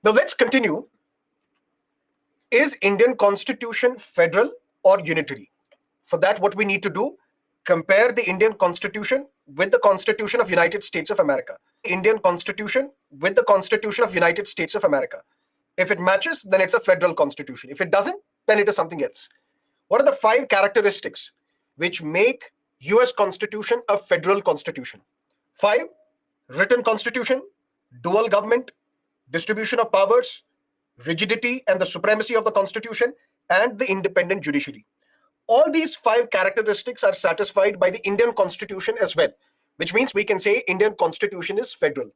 Now let's continue. Is Indian constitution federal or unitary? For that, what we need to do, compare the Indian constitution with the Constitution of United States of America. Indian constitution with the Constitution of United States of America. If it matches, then it's a federal constitution. If it doesn't, then it is something else. What are the 5 characteristics which make US Constitution a federal constitution? 5: written constitution, dual government, distribution of powers, rigidity and the supremacy of the constitution, and the independent judiciary. All these 5 characteristics are satisfied by the Indian constitution as well, which means we can say Indian constitution is federal.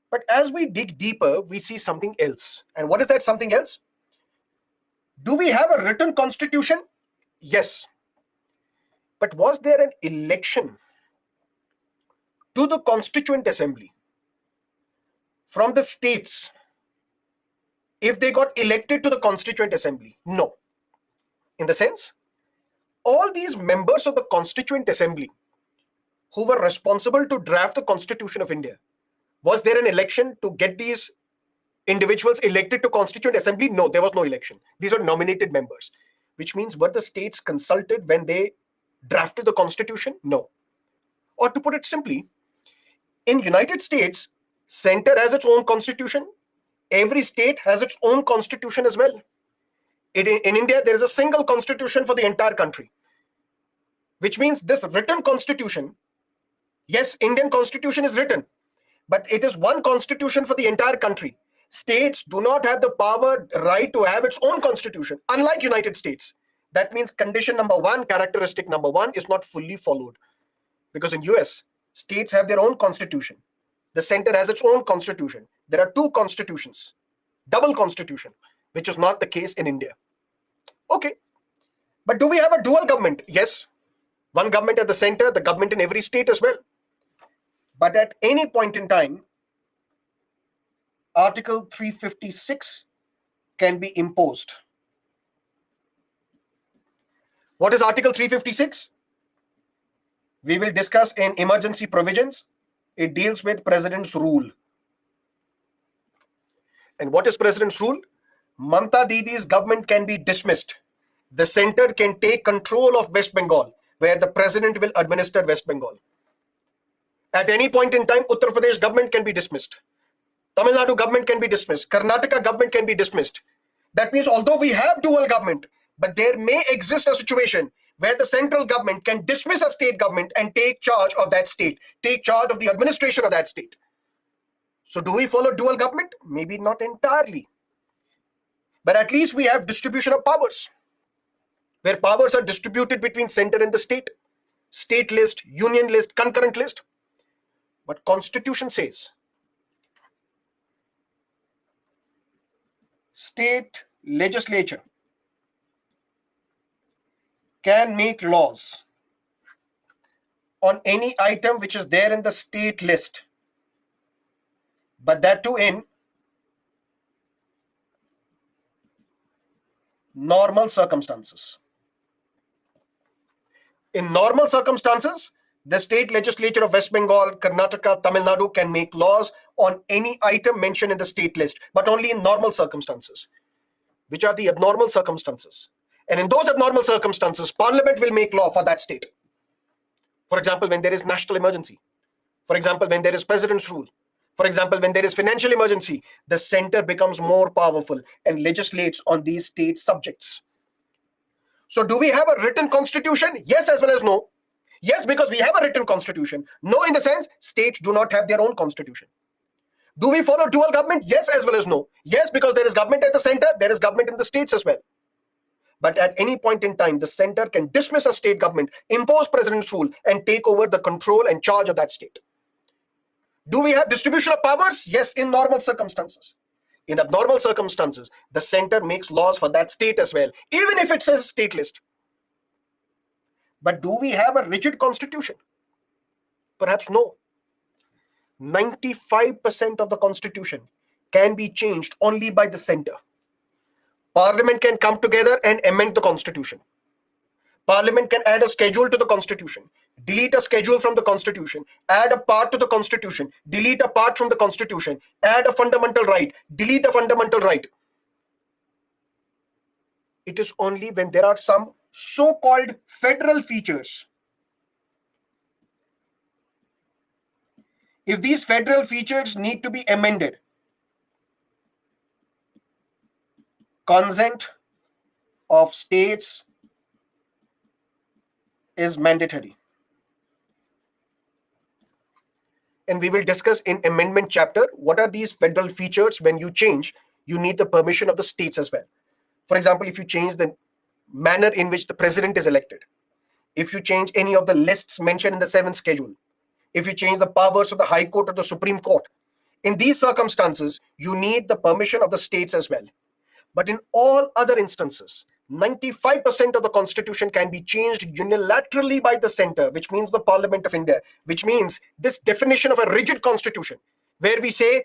But as we dig deeper, we see something else. And what is that something else? Do we have a written constitution? Yes. But was there an election to the Constituent Assembly from the states if they got elected to the Constituent Assembly? No. In the sense, all these members of the Constituent Assembly who were responsible to draft the Constitution of India, was there an election to get these individuals elected to Constituent Assembly? No, there was no election. These were nominated members, which means were the states consulted when they drafted the Constitution? No. Or to put it simply, in United States, center has its own constitution. Every state has its own constitution as well. In India, there is a single constitution for the entire country, which means this written constitution, yes, Indian constitution is written, but it is one constitution for the entire country. States do not have the power, right to have its own constitution, unlike United States. That means condition number 1, characteristic number 1 is not fully followed. Because in US, states have their own constitution. The center has its own constitution. There are 2 constitutions, double constitution, which is not the case in India. Okay, but do we have a dual government? Yes, one government at the center, the government in every state as well. But at any point in time, Article 356 can be imposed. What is Article 356? We will discuss in emergency provisions. It deals with President's rule. And what is President's rule? Mamta Didi's government can be dismissed. The center can take control of West Bengal, where the president will administer West Bengal. At any point in time, Uttar Pradesh government can be dismissed. Tamil Nadu government can be dismissed. Karnataka government can be dismissed. That means although we have dual government, but there may exist a situation where the central government can dismiss a state government and take charge of that state, take charge of the administration of that state. So do we follow dual government? Maybe not entirely. But at least we have distribution of powers, where powers are distributed between center and the state. State list, union list, concurrent list. But Constitution says state legislature can make laws on any item which is there in the state list, but that too in normal circumstances. In normal circumstances, the state legislature of West Bengal, Karnataka, Tamil Nadu can make laws on any item mentioned in the state list, but only in normal circumstances. Which are the abnormal circumstances? And in those abnormal circumstances, Parliament will make law for that state. For example, when there is national emergency. For example, when there is President's rule. For example, when there is financial emergency, the center becomes more powerful and legislates on these state subjects. So do we have a written constitution? Yes, as well as no. Yes, because we have a written constitution. No, in the sense, states do not have their own constitution. Do we follow dual government? Yes, as well as no. Yes, because there is government at the center, there is government in the states as well. But at any point in time, the center can dismiss a state government, impose president's rule, and take over the control and charge of that state. Do we have distribution of powers? Yes, in normal circumstances. In abnormal circumstances, the center makes laws for that state as well, even if it says state list. But do we have a rigid constitution? Perhaps no. 95% of the constitution can be changed only by the center. Parliament can come together and amend the constitution. Parliament can add a schedule to the constitution. delete a schedule from the constitution, add a part to the constitution, delete a part from the constitution, add a fundamental right, delete a fundamental right. It is only when there are some so-called federal features. If these federal features need to be amended, consent of states is mandatory. And we will discuss in amendment chapter what are these federal features. When you change, you need the permission of the states as well. For example, if you change the manner in which the president is elected, if you change any of the lists mentioned in the 7th schedule, if you change the powers of the High Court or the Supreme Court, in these circumstances, you need the permission of the states as well. But in all other instances, 95% of the constitution can be changed unilaterally by the center, which means the Parliament of India, which means this definition of a rigid constitution, where we say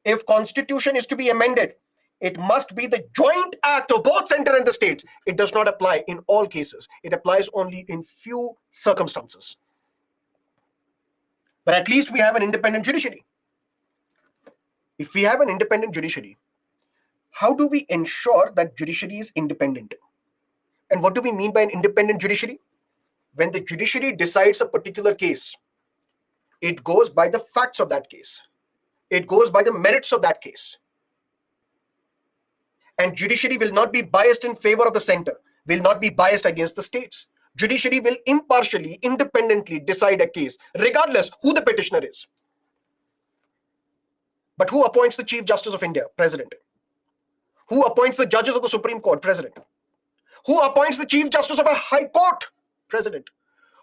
if constitution is to be amended, it must be the joint act of both center and the states. It does not apply in all cases. It applies only in few circumstances. But at least we have an independent judiciary. If we have an independent judiciary, how do we ensure that judiciary is independent? And what do we mean by an independent judiciary? When the judiciary decides a particular case, it goes by the facts of that case. It goes by the merits of that case. And judiciary will not be biased in favor of the center, will not be biased against the states. Judiciary will impartially, independently decide a case, regardless who the petitioner is. But who appoints the Chief Justice of India? President. Who appoints the judges of the Supreme Court? President. Who appoints the Chief Justice of a High Court? President.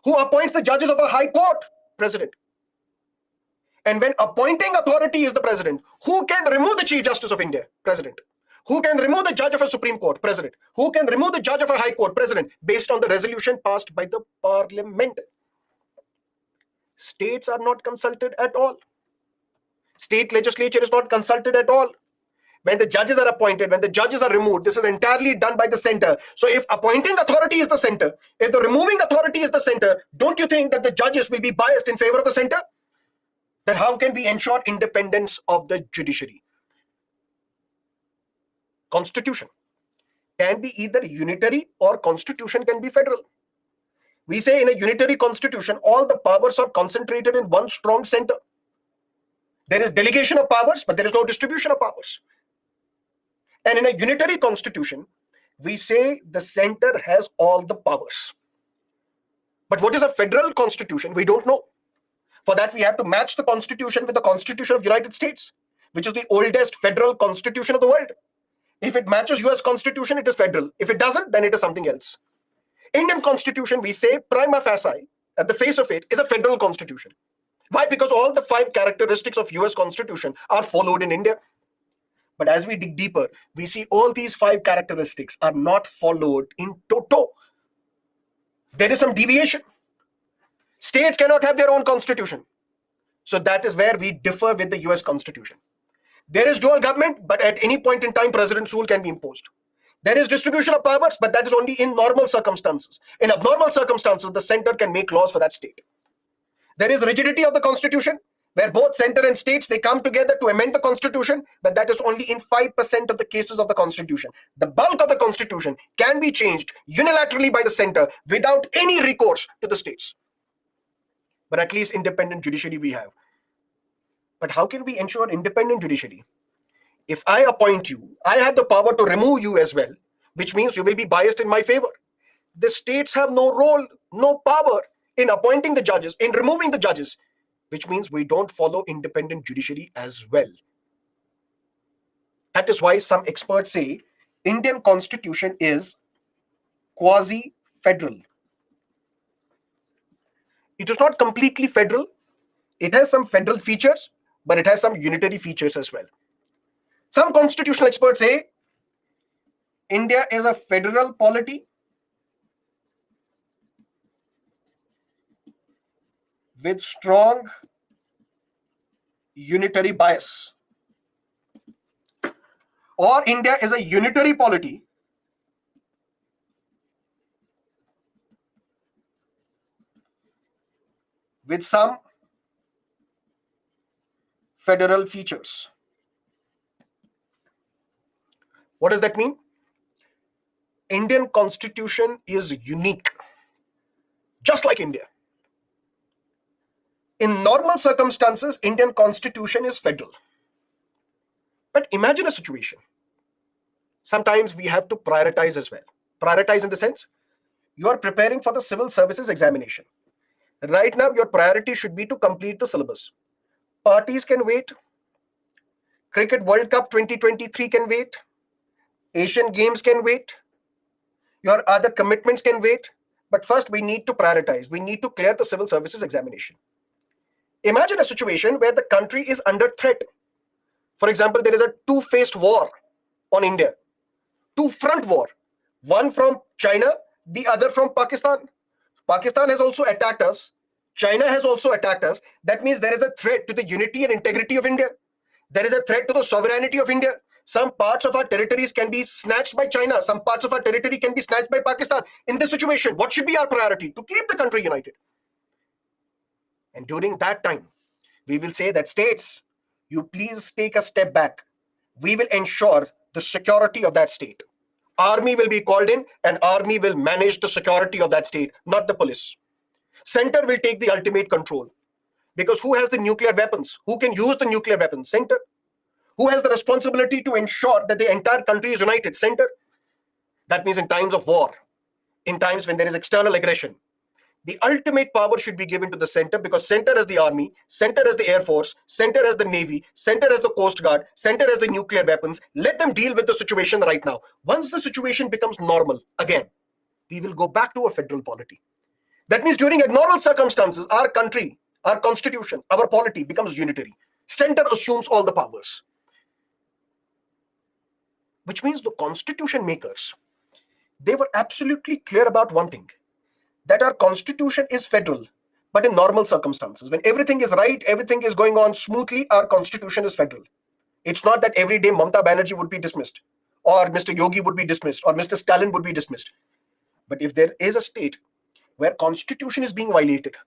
Who appoints the judges of a High Court? President. And when appointing authority is the President, who can remove the Chief Justice of India? President. Who can remove the judge of a Supreme Court? President. Who can remove the judge of a High Court? President, based on the resolution passed by the Parliament. States are not consulted at all. State legislature is not consulted at all. When the judges are appointed, when the judges are removed, this is entirely done by the center. So if appointing authority is the center, if the removing authority is the center, don't you think that the judges will be biased in favor of the center? Then how can we ensure independence of the judiciary? Constitution can be either unitary or constitution can be federal. We say in a unitary constitution, all the powers are concentrated in one strong center. There is delegation of powers, but there is no distribution of powers. And in a unitary constitution, we say the center has all the powers. But what is a federal constitution? We don't know. For that, we have to match the constitution with the Constitution of the United States, which is the oldest federal constitution of the world. If it matches US Constitution, it is federal. If it doesn't, then it is something else. Indian Constitution, we say prima facie, at the face of it, is a federal constitution. Why? Because all the 5 characteristics of US Constitution are followed in India. But as we dig deeper, we see all these 5 characteristics are not followed in toto. There is some deviation. States cannot have their own constitution. So that is where we differ with the US Constitution. There is dual government, but at any point in time, president's rule can be imposed. There is distribution of powers, but that is only in normal circumstances. In abnormal circumstances, the center can make laws for that state. There is rigidity of the constitution, where both center and states, they come together to amend the constitution, but that is only in 5% of the cases of the constitution. The bulk of the constitution can be changed unilaterally by the center without any recourse to the states. But at least independent judiciary we have. But how can we ensure independent judiciary? If I appoint you, I have the power to remove you as well, which means you will be biased in my favor. The states have no role, no power in appointing the judges, in removing the judges, which means we don't follow independent judiciary as well. That is why some experts say Indian Constitution is quasi-federal. It is not completely federal. It has some federal features, but it has some unitary features as well. Some constitutional experts say India is a federal polity with strong unitary bias. Or India is a unitary polity with some federal features. What does that mean? Indian constitution is unique, just like India. In normal circumstances, Indian constitution is federal. But imagine a situation. Sometimes we have to prioritize as well. Prioritize in the sense, you are preparing for the civil services examination. Right now, your priority should be to complete the syllabus. Parties can wait. Cricket World Cup 2023 can wait. Asian Games can wait. Your other commitments can wait. But first, we need to prioritize. We need to clear the civil services examination. Imagine a situation where the country is under threat. For example, there is a two-faced war on India. Two-front war. One from China, the other from Pakistan. Pakistan has also attacked us. China has also attacked us. That means there is a threat to the unity and integrity of India. There is a threat to the sovereignty of India. Some parts of our territories can be snatched by China. Some parts of our territory can be snatched by Pakistan. In this situation, what should be our priority? To keep the country united. And during that time, we will say that states, you please take a step back. We will ensure the security of that state. Army will be called in and army will manage the security of that state, not the police. Center will take the ultimate control. Because who has the nuclear weapons? Who can use the nuclear weapons? Center. Who has the responsibility to ensure that the entire country is united? Center. That means in times of war, in times when there is external aggression, the ultimate power should be given to the center, because center has the army, center has the air force, center has the navy, center has the coast guard, center has the nuclear weapons. Let them deal with the situation right now. Once the situation becomes normal again, we will go back to a federal polity. That means during abnormal circumstances, our country, our constitution, our polity becomes unitary. Center assumes all the powers. Which means the constitution makers, they were absolutely clear about one thing, that our constitution is federal, but in normal circumstances, when everything is right, everything is going on smoothly, our constitution is federal. It's not that every day Mamata Banerjee would be dismissed, or Mr. Yogi would be dismissed, or Mr. Stalin would be dismissed. But if there is a state where constitution is being violated,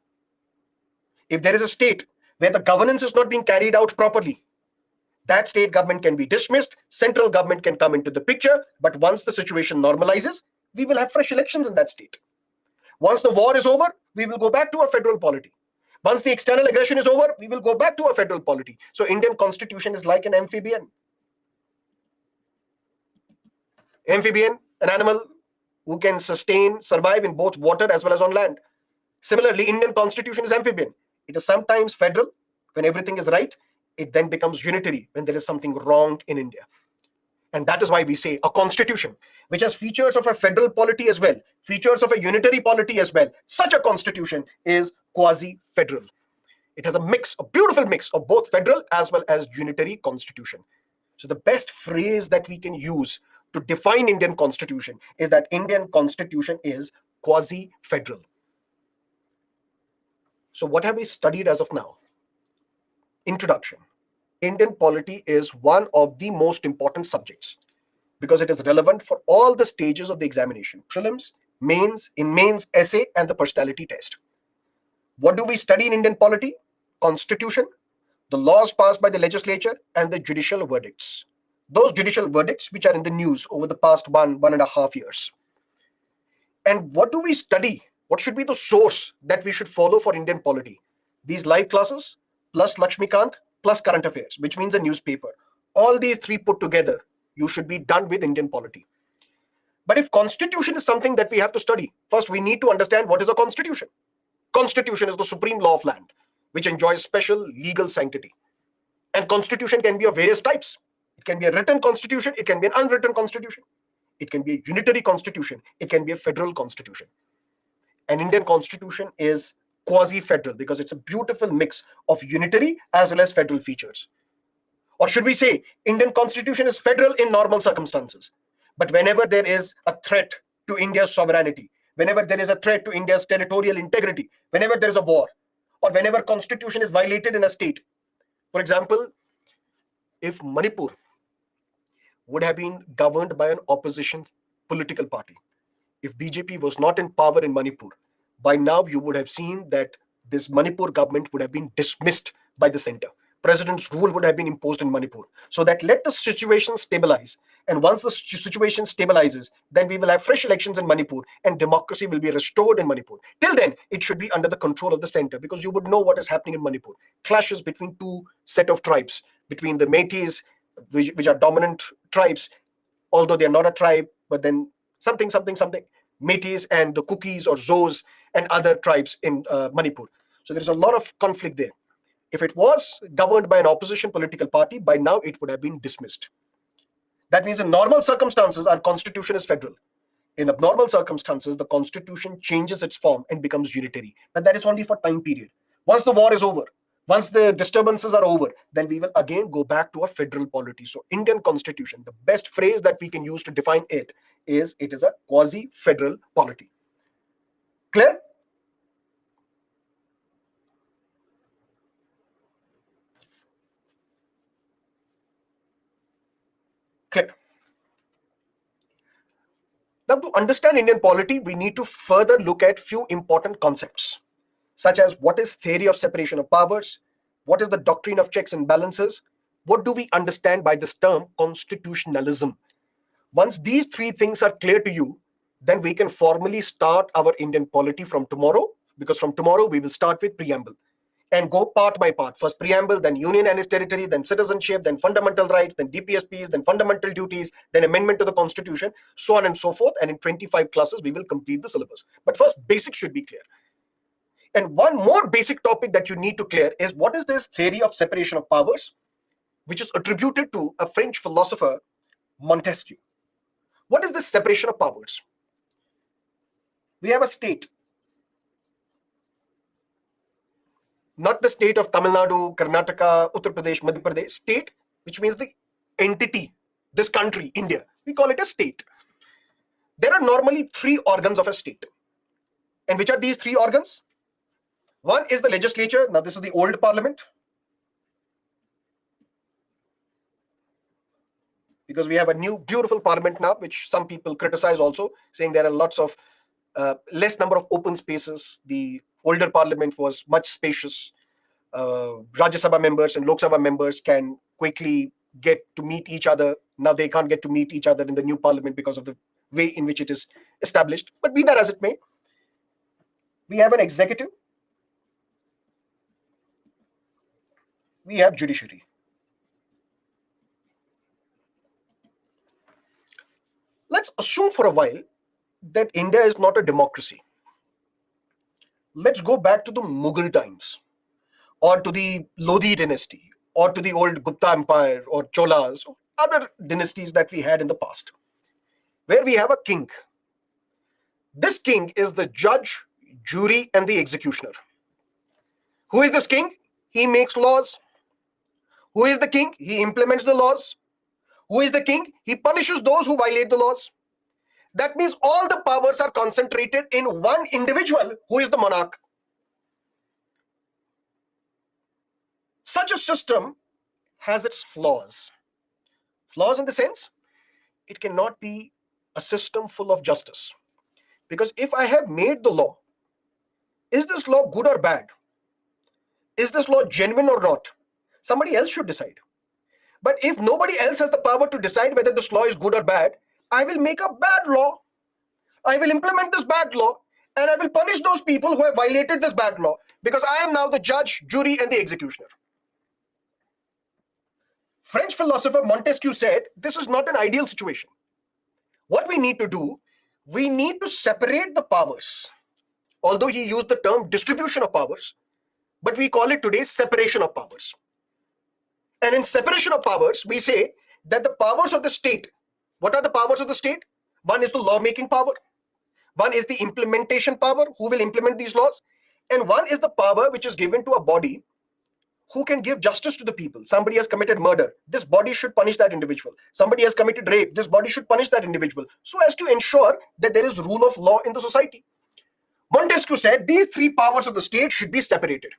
if there is a state where the governance is not being carried out properly, that state government can be dismissed, central government can come into the picture, but once the situation normalizes, we will have fresh elections in that state. Once the war is over, we will go back to a federal polity. Once the external aggression is over, we will go back to a federal polity. So Indian constitution is like an amphibian. Amphibian, an animal who can survive in both water as well as on land. Similarly, Indian constitution is amphibian. It is sometimes federal when everything is right. It then becomes unitary when there is something wrong in India. And that is why we say a constitution which has features of a federal polity as well, features of a unitary polity as well. Such a constitution is quasi-federal. It has a mix, a beautiful mix of both federal as well as unitary constitution. So the best phrase that we can use to define Indian constitution is that Indian constitution is quasi-federal. So what have we studied as of now? Introduction. Indian polity is one of the most important subjects because it is relevant for all the stages of the examination: prelims, mains, in mains, essay, and the personality test. What do we study in Indian polity? Constitution, the laws passed by the legislature, and the judicial verdicts. Those judicial verdicts which are in the news over the past 1.5 years. And what do we study? What should be the source that we should follow for Indian polity? These live classes, plus Lakshmikant, plus current affairs, which means a newspaper. All these three put together, you should be done with Indian polity. But if constitution is something that we have to study, first we need to understand what is a constitution. Constitution is the supreme law of land, which enjoys special legal sanctity. And constitution can be of various types. It can be a written constitution, it can be an unwritten constitution. It can be a unitary constitution, it can be a federal constitution. An Indian constitution is quasi-federal because it's a beautiful mix of unitary as well as federal features. Or should we say, Indian constitution is federal in normal circumstances. But whenever there is a threat to India's sovereignty, whenever there is a threat to India's territorial integrity, whenever there is a war, or whenever constitution is violated in a state. For example, if Manipur would have been governed by an opposition political party, if BJP was not in power in Manipur, by now you would have seen that this Manipur government would have been dismissed by the center. President's rule would have been imposed in Manipur. So that let the situation stabilize. And once the situation stabilizes, then we will have fresh elections in Manipur and democracy will be restored in Manipur. Till then, it should be under the control of the center, because you would know what is happening in Manipur. Clashes between two set of tribes, between the Métis, which are dominant tribes, although they are not a tribe, but then something, Métis and the Kukis or Zos and other tribes in Manipur. So there's a lot of conflict there. If it was governed by an opposition political party, by now it would have been dismissed. That means in normal circumstances, our constitution is federal. In abnormal circumstances, the constitution changes its form and becomes unitary. But that is only for time period. Once the war is over, once the disturbances are over, then we will again go back to a federal polity. So Indian constitution, the best phrase that we can use to define it is a quasi-federal polity. Clear? Clear. Now, to understand Indian polity, we need to further look at few important concepts, such as what is theory of separation of powers, what is the doctrine of checks and balances, what do we understand by this term constitutionalism. Once these three things are clear to you, then we can formally start our Indian polity from tomorrow, because from tomorrow we will start with preamble and go part by part. First preamble, then union and its territory, then citizenship, then fundamental rights, then DPSPs, then fundamental duties, then amendment to the constitution, so on and so forth. And in 25 classes, we will complete the syllabus. But first, basics should be clear. And one more basic topic that you need to clear is what is this theory of separation of powers, which is attributed to a French philosopher, Montesquieu. What is this separation of powers? We have a state, not the state of Tamil Nadu, Karnataka, Uttar Pradesh, Madhya Pradesh, state, which means the entity, this country, India. We call it a state. There are normally three organs of a state. And which are these three organs? One is the legislature. Now, this is the old parliament, because we have a new beautiful parliament now, which some people criticize also, saying there are lots of less number of open spaces. The older parliament was much spacious. Rajya Sabha members and Lok Sabha members can quickly get to meet each other. Now they can't get to meet each other in the new parliament because of the way in which it is established. But be that as it may, we have an executive, we have judiciary. Let's assume for a while that India is not a democracy. Let's go back to the Mughal times, or to the Lodi dynasty, or to the old Gupta Empire, or Cholas, or other dynasties that we had in the past, where we have a king. This king is the judge, jury, and the executioner. Who is this king? He makes laws. Who is the king? He implements the laws. Who is the king? He punishes those who violate the laws. That means all the powers are concentrated in one individual, who is the monarch. Such a system has its flaws. Flaws in the sense, it cannot be a system full of justice. Because if I have made the law, is this law good or bad? Is this law genuine or not? Somebody else should decide. But if nobody else has the power to decide whether this law is good or bad, I will make a bad law. I will implement this bad law, and I will punish those people who have violated this bad law, because I am now the judge, jury, and the executioner. French philosopher Montesquieu said this is not an ideal situation. What we need to do, we need to separate the powers. Although he used the term distribution of powers, but we call it today separation of powers. And in separation of powers, we say that the powers of the state, what are the powers of the state? One is the lawmaking power. One is the implementation power, who will implement these laws. And one is the power which is given to a body who can give justice to the people. Somebody has committed murder. This body should punish that individual. Somebody has committed rape. This body should punish that individual, so as to ensure that there is rule of law in the society. Montesquieu said these three powers of the state should be separated.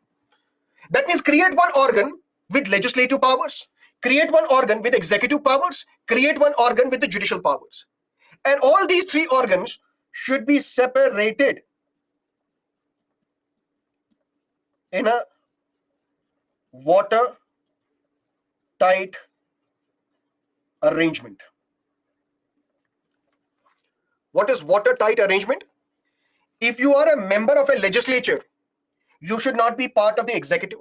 That means create one organ with legislative powers, create one organ with executive powers, create one organ with the judicial powers. And all these three organs should be separated. in a watertight arrangement. What is watertight arrangement? If you are a member of a legislature, you should not be part of the executive.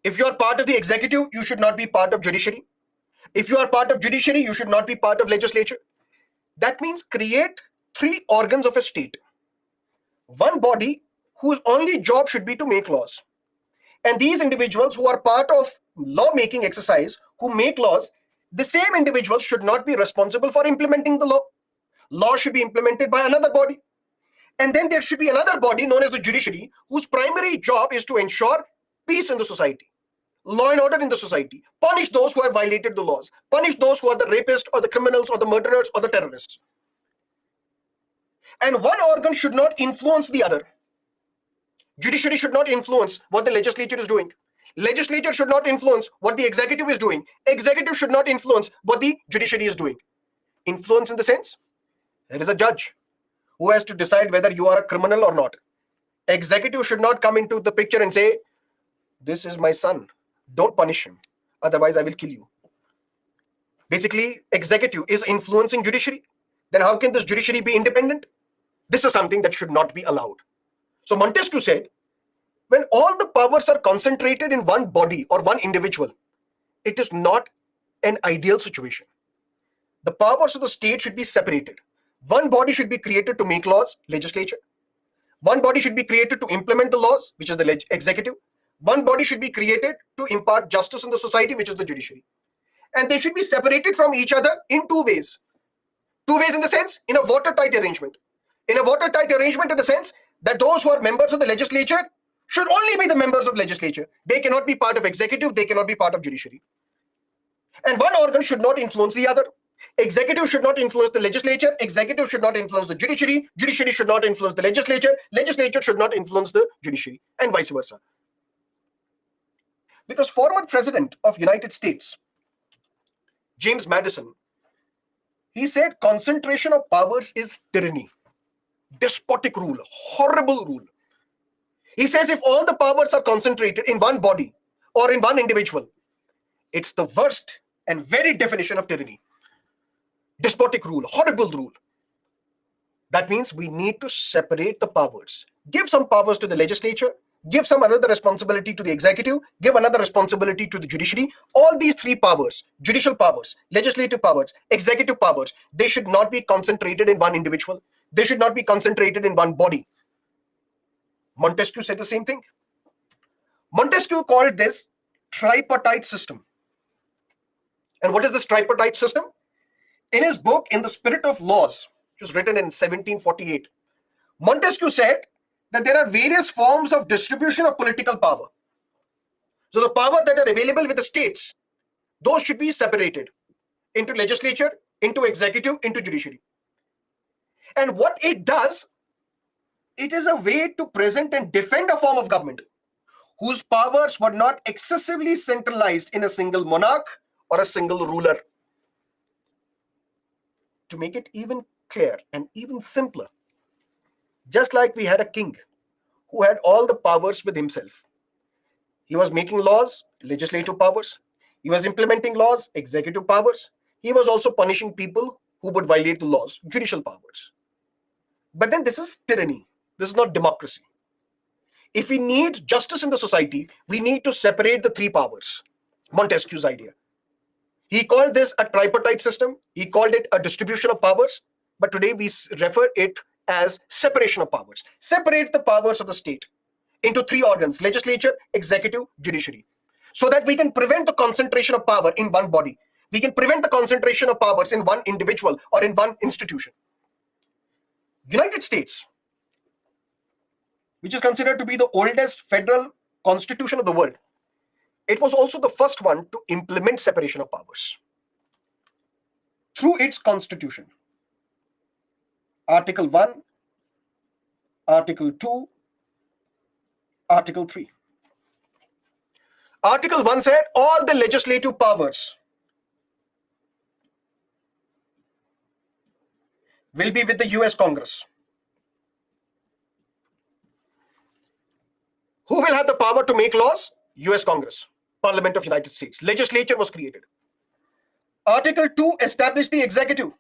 If you are part of the executive, you should not be part of judiciary. If you are part of judiciary, you should not be part of legislature. That means create three organs of a state. One body whose only job should be to make laws. And these individuals who are part of law-making exercise, who make laws, the same individuals should not be responsible for implementing the law. Law should be implemented by another body. And then there should be another body known as the judiciary, whose primary job is to ensure peace in the society, law and order in the society, punish those who have violated the laws, punish those who are the rapists or the criminals or the murderers or the terrorists. And one organ should not influence the other. Judiciary should not influence what the legislature is doing. Legislature should not influence what the executive is doing. Executive should not influence what the judiciary is doing. Influence in the sense, there is a judge who has to decide whether you are a criminal or not. Executive should not come into the picture and say, this is my son, don't punish him, otherwise I will kill you. Basically, executive is influencing judiciary. Then how can this judiciary be independent? This is something that should not be allowed. So Montesquieu said, when all the powers are concentrated in one body or one individual, it is not an ideal situation. The powers of the state should be separated. One body should be created to make laws, legislature. One body should be created to implement the laws, which is the executive. One body should be created to impart justice in the society, which is the judiciary. And they should be separated from each other in two ways. Two ways in the sense, in a watertight arrangement. In a watertight arrangement in the sense that those who are members of the legislature should only be the members of legislature. They cannot be part of executive, they cannot be part of judiciary. And one organ should not influence the other. Executive should not influence the legislature, executive should not influence the judiciary, judiciary should not influence the legislature, legislature should not influence the judiciary, and vice versa. Because former president of United States, James Madison, he said concentration of powers is tyranny, despotic rule, horrible rule. He says if all the powers are concentrated in one body or in one individual, it's the worst and very definition of tyranny. Despotic rule, horrible rule. That means we need to separate the powers. Give some powers to the legislature, give some another responsibility to the executive, give another responsibility to the judiciary. All these three powers, judicial powers, legislative powers, executive powers, they should not be concentrated in one individual. They should not be concentrated in one body. Montesquieu said the same thing. Montesquieu called this tripartite system. And what is this tripartite system? In his book, In the Spirit of Laws, which was written in 1748, Montesquieu said that there are various forms of distribution of political power. So the power that are available with the states, those should be separated into legislature, into executive, into judiciary. And what it does, it is a way to present and defend a form of government whose powers were not excessively centralized in a single monarch or a single ruler. To make it even clear and even simpler, just like we had a king who had all the powers with himself. He was making laws, legislative powers. He was implementing laws, executive powers. He was also punishing people who would violate the laws, judicial powers. But then this is tyranny. This is not democracy. If we need justice in the society, we need to separate the three powers. Montesquieu's idea. He called this a tripartite system. He called it a distribution of powers. But today we refer it as separation of powers. Separate the powers of the state into three organs: legislature, executive, judiciary, so that we can prevent the concentration of power in one body. We can prevent the concentration of powers in one individual or in one institution. United States, which is considered to be the oldest federal constitution of the world, it was also the first one to implement separation of powers through its constitution. Article 1, Article 2, Article 3. Article 1 said all the legislative powers will be with the US Congress. Who will have the power to make laws? US Congress, Parliament of United States. Legislature was created. Article 2 established the executive,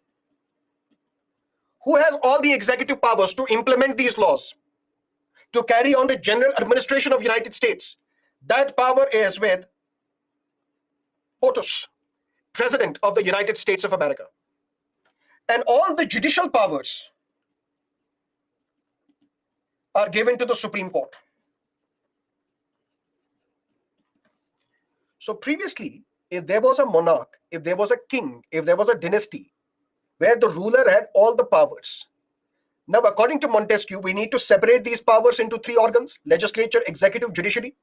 who has all the executive powers to implement these laws, to carry on the general administration of United States. That power is with POTUS, President of the United States of America. And all the judicial powers are given to the Supreme Court. So previously, if there was a monarch, if there was a king, if there was a dynasty where the ruler had all the powers, now according to Montesquieu, we need to separate these powers into three organs: legislature, executive, judiciary.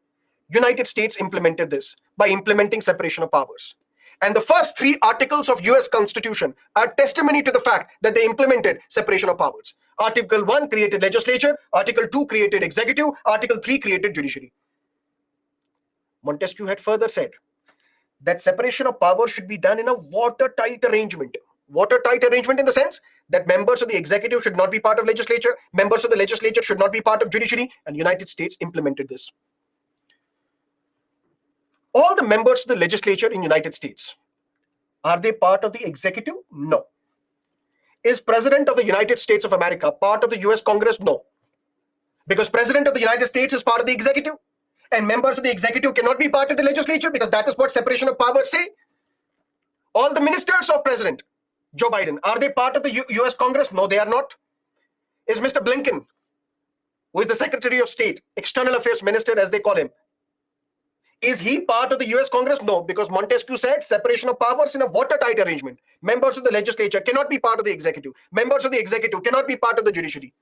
United States implemented this by implementing separation of powers. And the first three articles of US Constitution are testimony to the fact that they implemented separation of powers. Article 1 created legislature, Article 2 created executive, Article 3 created judiciary. Montesquieu had further said that separation of powers should be done in a watertight arrangement. Watertight arrangement in the sense that members of the executive should not be part of legislature, members of the legislature should not be part of judiciary, and United States implemented this. All the members of the legislature in United States, are they part of the executive? No. Is President of the United States of America part of the US Congress? No. Because President of the United States is part of the executive, and members of the executive cannot be part of the legislature, because that is what separation of powers say. All the ministers of President Joe Biden, are they part of the US Congress? No, they are not. Is Mr. Blinken, who is the Secretary of State, External Affairs Minister as they call him, is he part of the US Congress? No, because Montesquieu said separation of powers in a watertight arrangement. Members of the legislature cannot be part of the executive. Members of the executive cannot be part of the judiciary.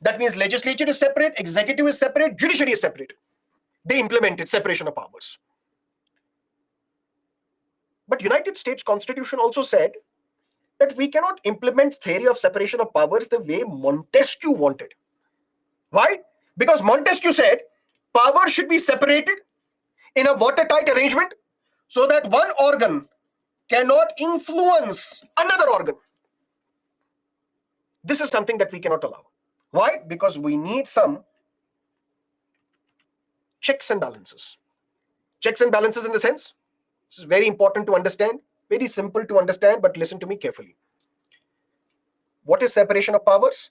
That means legislature is separate, executive is separate, judiciary is separate. They implemented separation of powers. But United States Constitution also said that we cannot implement theory of separation of powers the way Montesquieu wanted. Why? Because Montesquieu said power should be separated in a watertight arrangement so that one organ cannot influence another organ. This is something that we cannot allow. Why? Because we need some checks and balances. Checks and balances in the sense, this is very important to understand, very simple to understand, but listen to me carefully. What is separation of powers?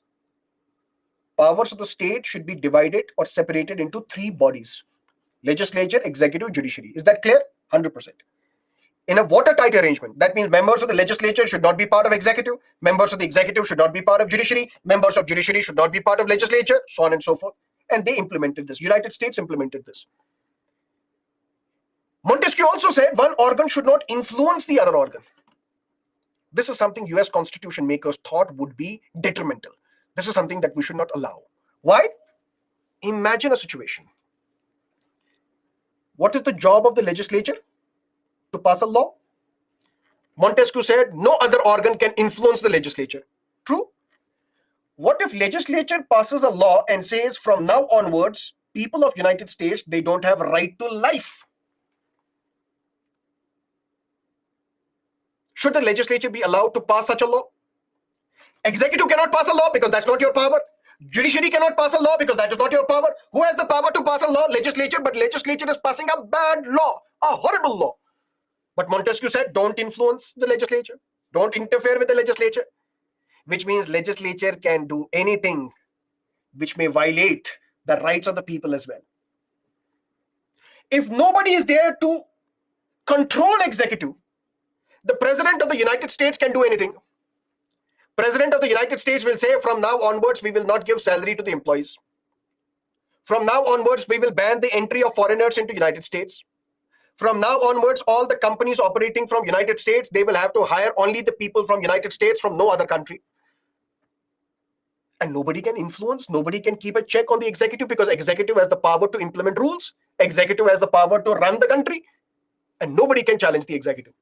Powers of the state should be divided or separated into three bodies: legislature, executive, judiciary. Is that clear? 100%. In a watertight arrangement, that means members of the legislature should not be part of executive, members of the executive should not be part of judiciary, members of judiciary should not be part of legislature, so on and so forth. And they implemented this. United States implemented this. Montesquieu also said one organ should not influence the other organ. This is something US Constitution makers thought would be detrimental. This is something that we should not allow. Why? Imagine a situation. What is the job of the legislature? To pass a law. Montesquieu said no other organ can influence the legislature. True. What if legislature passes a law and says from now onwards, people of United States, they don't have a right to life? Should the legislature be allowed to pass such a law? Executive cannot pass a law because that's not your power. Judiciary cannot pass a law because that is not your power. Who has the power to pass a law? Legislature. But legislature is passing a bad law, a horrible law. But Montesquieu said, don't influence the legislature. Don't interfere with the legislature. Which means legislature can do anything which may violate the rights of the people as well. If nobody is there to control executive, the President of the United States can do anything. President of the United States will say, from now onwards, we will not give salary to the employees. From now onwards, we will ban the entry of foreigners into United States. From now onwards, all the companies operating from United States, they will have to hire only the people from United States, from no other country. And nobody can influence, nobody can keep a check on the executive, because executive has the power to implement rules. Executive has the power to run the country, and nobody can challenge the executive.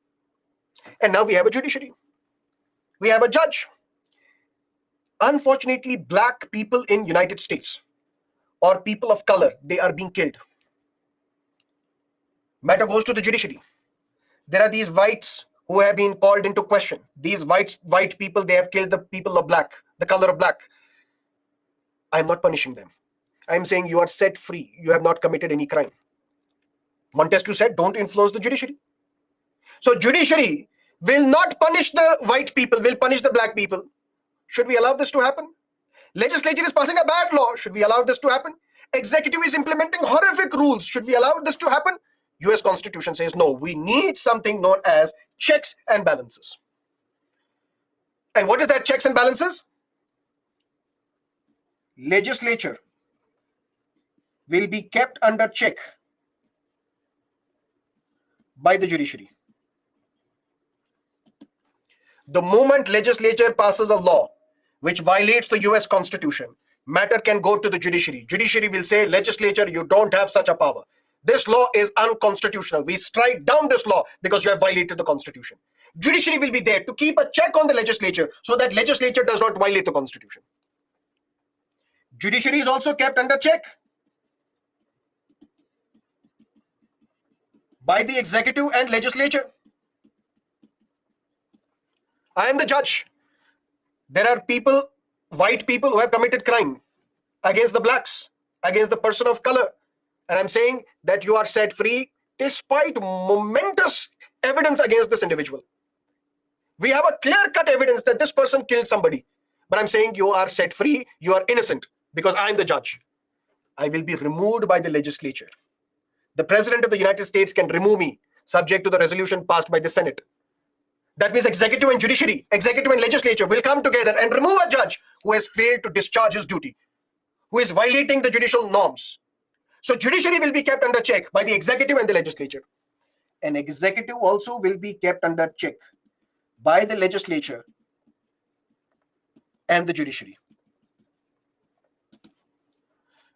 And now we have a judiciary. We have a judge. Unfortunately, black people in United States or people of color, they are being killed. Matter goes to the judiciary. There are these whites who have been called into question. These white people, they have killed the people of black, the color of black. I am not punishing them. I'm saying you are set free. You have not committed any crime. Montesquieu said, don't influence the judiciary. So judiciary will not punish the white people, will punish the black people. Should we allow this to happen? Legislature is passing a bad law. Should we allow this to happen? Executive is implementing horrific rules. Should we allow this to happen? US Constitution says no. We need something known as checks and balances. And what is that checks and balances? Legislature will be kept under check by the judiciary. The moment legislature passes a law which violates the US Constitution, matter can go to the judiciary. Judiciary will say, legislature, you don't have such a power. This law is unconstitutional. We strike down this law because you have violated the Constitution. Judiciary will be there to keep a check on the legislature so that legislature does not violate the Constitution. Judiciary is also kept under check by the executive and legislature. I am the judge. There are people, white people, who have committed crime against the blacks, against the person of color. And I'm saying that you are set free despite momentous evidence against this individual. We have a clear-cut evidence that this person killed somebody. But I'm saying you are set free, you are innocent, because I'm the judge. I will be removed by the legislature. The President of the United States can remove me, subject to the resolution passed by the Senate. That means executive and judiciary, executive and legislature will come together and remove a judge who has failed to discharge his duty, who is violating the judicial norms. So judiciary will be kept under check by the executive and the legislature. And executive also will be kept under check by the legislature and the judiciary.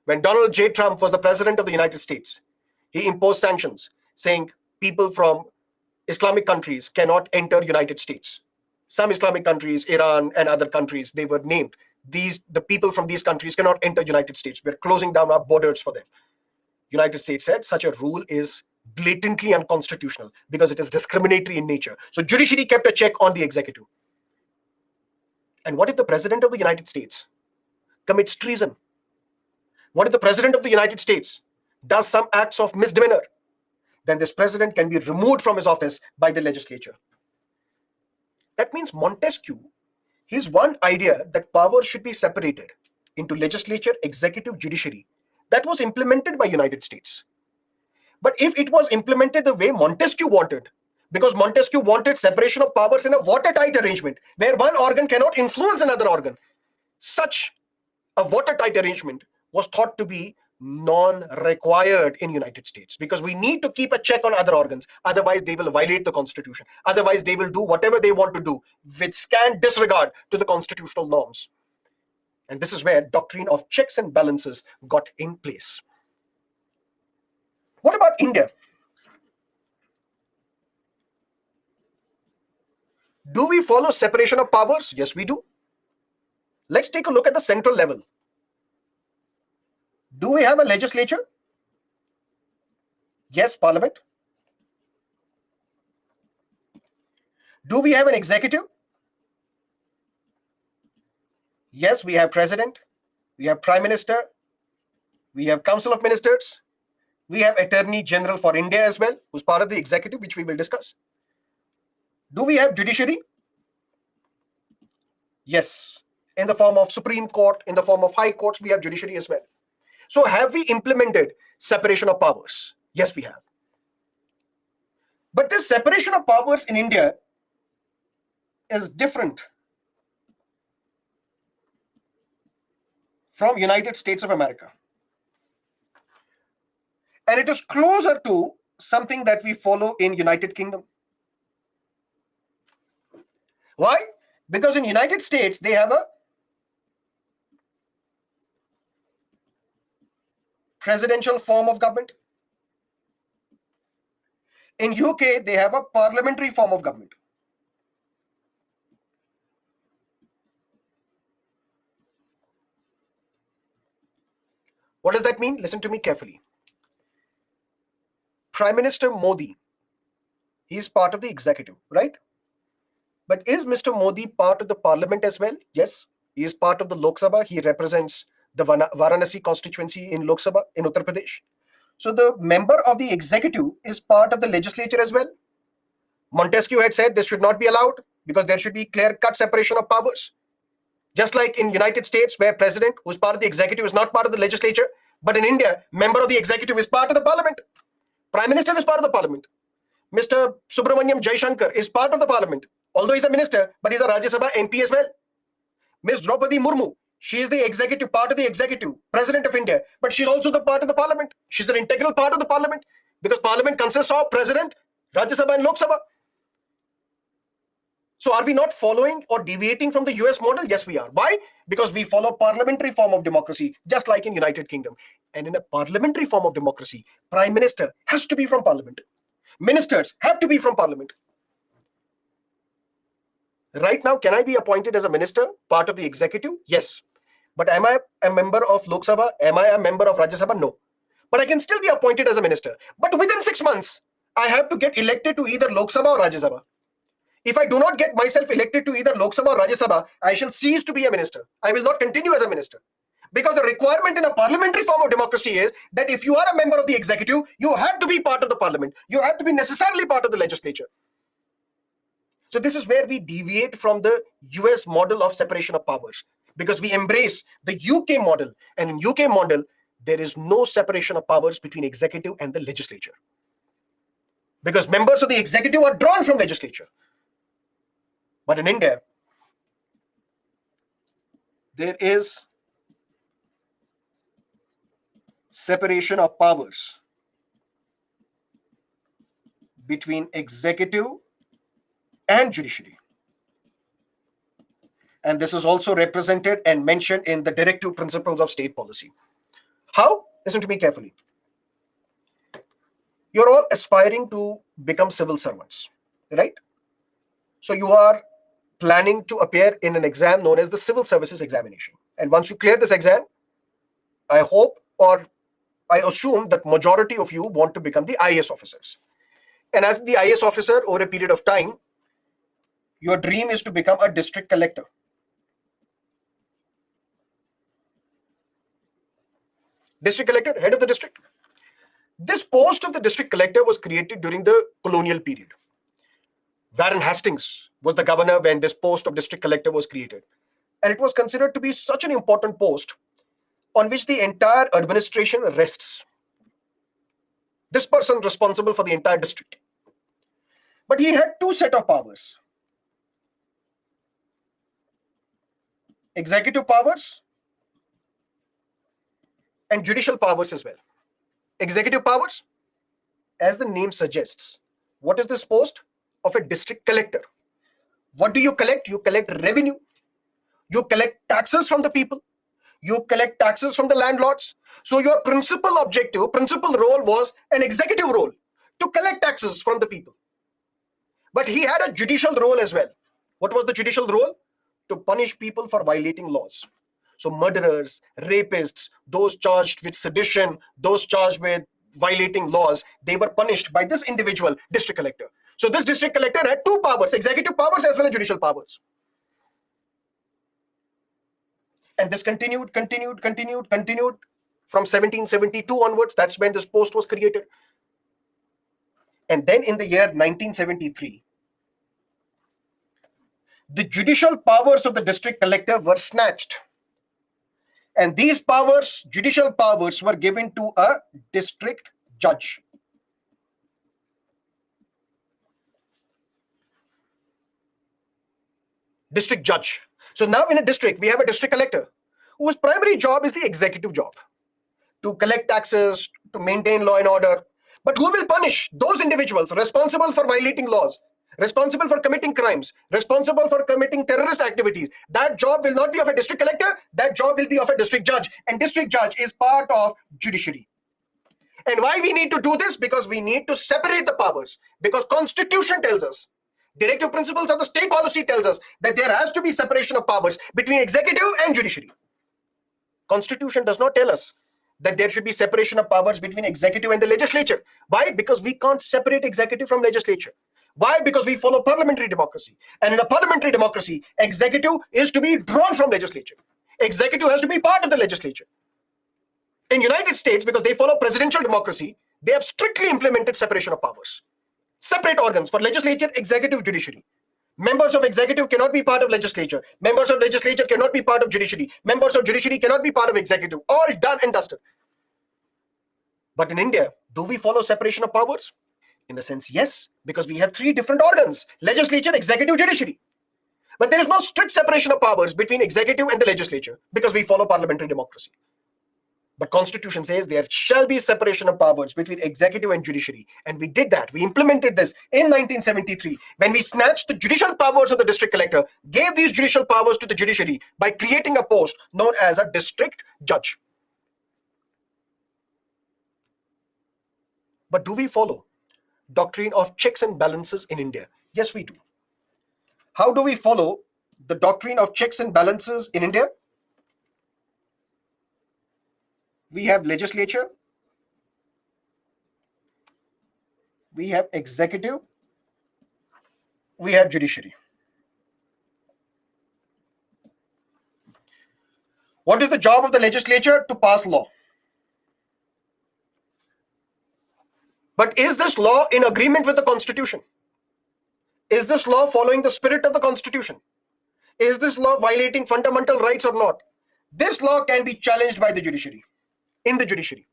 When Donald J. Trump was the President of the United States, he imposed sanctions saying people from Islamic countries cannot enter United States. Some Islamic countries, Iran and other countries, they were named. The people from these countries cannot enter United States. We're closing down our borders for them. United States said such a rule is blatantly unconstitutional because it is discriminatory in nature. So judiciary kept a check on the executive. And what if the President of the United States commits treason? What if the President of the United States does some acts of misdemeanor? Then this president can be removed from his office by the legislature. That means Montesquieu, his one idea that power should be separated into legislature, executive, judiciary, that was implemented by United States. But if it was implemented the way Montesquieu wanted, because Montesquieu wanted separation of powers in a watertight arrangement, where one organ cannot influence another organ, such a watertight arrangement was thought to be non-required in United States, because we need to keep a check on other organs. Otherwise, they will violate the Constitution. Otherwise, they will do whatever they want to do with scant disregard to the constitutional norms. And this is where doctrine of checks and balances got in place. What about India? Do we follow separation of powers? Yes, we do. Let's take a look at the central level. Do we have a legislature? Yes, parliament. Do we have an executive? Yes, we have president, we have prime minister, we have council of ministers, we have attorney general for India as well, who's part of the executive, which we will discuss. Do we have judiciary? Yes, in the form of Supreme Court, in the form of high courts, we have judiciary as well. So have we implemented separation of powers? Yes, we have. But this separation of powers in India is different from United States of America. And it is closer to something that we follow in United Kingdom. Why? Because in United States, they have a presidential form of government. In UK, they have a parliamentary form of government. What does that mean? Listen to me carefully. Prime Minister Modi, he is part of the executive, right? But is Mr. Modi part of the parliament as well? Yes, he is part of the Lok Sabha. He represents the Varanasi constituency in Lok Sabha in Uttar Pradesh. So the member of the executive is part of the legislature as well. Montesquieu had said this should not be allowed because there should be clear-cut separation of powers. Just like in United States, where president, who's part of the executive, is not part of the legislature, but in India, member of the executive is part of the parliament. Prime Minister is part of the parliament. Mr. Subramaniam Jaishankar is part of the parliament. Although he's a minister, but he's a Rajya Sabha MP as well. Ms. Draupadi Murmu, she is the executive, part of the executive, president of India, but she's also the part of the parliament. She's an integral part of the parliament because parliament consists of president, Rajya Sabha and Lok Sabha. So are we not following or deviating from the US model? Yes, we are. Why? Because we follow parliamentary form of democracy, just like in United Kingdom. And in a parliamentary form of democracy, prime minister has to be from parliament. Ministers have to be from parliament. Right now, can I be appointed as a minister, part of the executive? Yes. But am I a member of Lok Sabha? Am I a member of Rajya Sabha? No. But I can still be appointed as a minister. But within 6 months, I have to get elected to either Lok Sabha or Rajya Sabha. If I do not get myself elected to either Lok Sabha or Rajya Sabha, I shall cease to be a minister. I will not continue as a minister. Because the requirement in a parliamentary form of democracy is that if you are a member of the executive, you have to be part of the parliament. You have to be necessarily part of the legislature. So this is where we deviate from the US model of separation of powers, because we embrace the UK model. And in UK model, there is no separation of powers between executive and the legislature. Because members of the executive are drawn from legislature. But in India, there is separation of powers between executive and judiciary. And this is also represented and mentioned in the directive principles of state policy. How? Listen to me carefully. You're all aspiring to become civil servants, right? So you are planning to appear in an exam known as the Civil Services Examination. And once you clear this exam, I hope or I assume that majority of you want to become the IAS officers. And as the IAS officer, over a period of time, your dream is to become a district collector. District collector, head of the district. This post of the district collector was created during the colonial period. Warren Hastings was the governor when this post of district collector was created. And it was considered to be such an important post on which the entire administration rests. This person responsible for the entire district. But he had two sets of powers. Executive powers and judicial powers as well. Executive powers, as the name suggests, what is this post of a district collector? What do you collect? You collect revenue. You collect taxes from the people. You collect taxes from the landlords. So your principal objective, principal role was an executive role, to collect taxes from the people. But he had a judicial role as well. What was the judicial role? To punish people for violating laws. So murderers, rapists, those charged with sedition, those charged with violating laws, they were punished by this individual district collector. So this district collector had two powers, executive powers as well as judicial powers. And this continued from 1772 onwards. That's when this post was created. And then in the year 1973, the judicial powers of the district collector were snatched. And these powers, judicial powers, were given to a district judge. District judge. So now in a district, we have a district collector whose primary job is the executive job, to collect taxes, to maintain law and order. But who will punish those individuals responsible for violating laws, responsible for committing crimes, responsible for committing terrorist activities? That job will not be of a district collector, that job will be of a district judge. And district judge is part of judiciary. And why we need to do this? Because we need to separate the powers. Because Constitution tells us, directive principles of the state policy tells us that there has to be separation of powers between executive and judiciary. Constitution does not tell us that there should be separation of powers between executive and the legislature. Why? Because we can't separate executive from legislature. Why? Because we follow parliamentary democracy. And in a parliamentary democracy, executive is to be drawn from legislature. Executive has to be part of the legislature. In United States, because they follow presidential democracy, they have strictly implemented separation of powers. Separate organs for legislature, executive, judiciary. Members of executive cannot be part of legislature. Members of legislature cannot be part of judiciary. Members of judiciary cannot be part of executive. All done and dusted. But in India, do we follow separation of powers? In the sense, yes, because we have three different organs: legislature, executive, judiciary. But there is no strict separation of powers between executive and the legislature because we follow parliamentary democracy. But Constitution says there shall be separation of powers between executive and judiciary. And we did that. We implemented this in 1973 when we snatched the judicial powers of the district collector, gave these judicial powers to the judiciary by creating a post known as a district judge. But do we follow doctrine of checks and balances in India? Yes, we do. How do we follow the doctrine of checks and balances in India? We have legislature, we have executive, we have judiciary. What is the job of the legislature? To pass law. But is this law in agreement with the Constitution? Is this law following the spirit of the Constitution? Is this law violating fundamental rights or not? This law can be challenged by the judiciary, in the judiciary.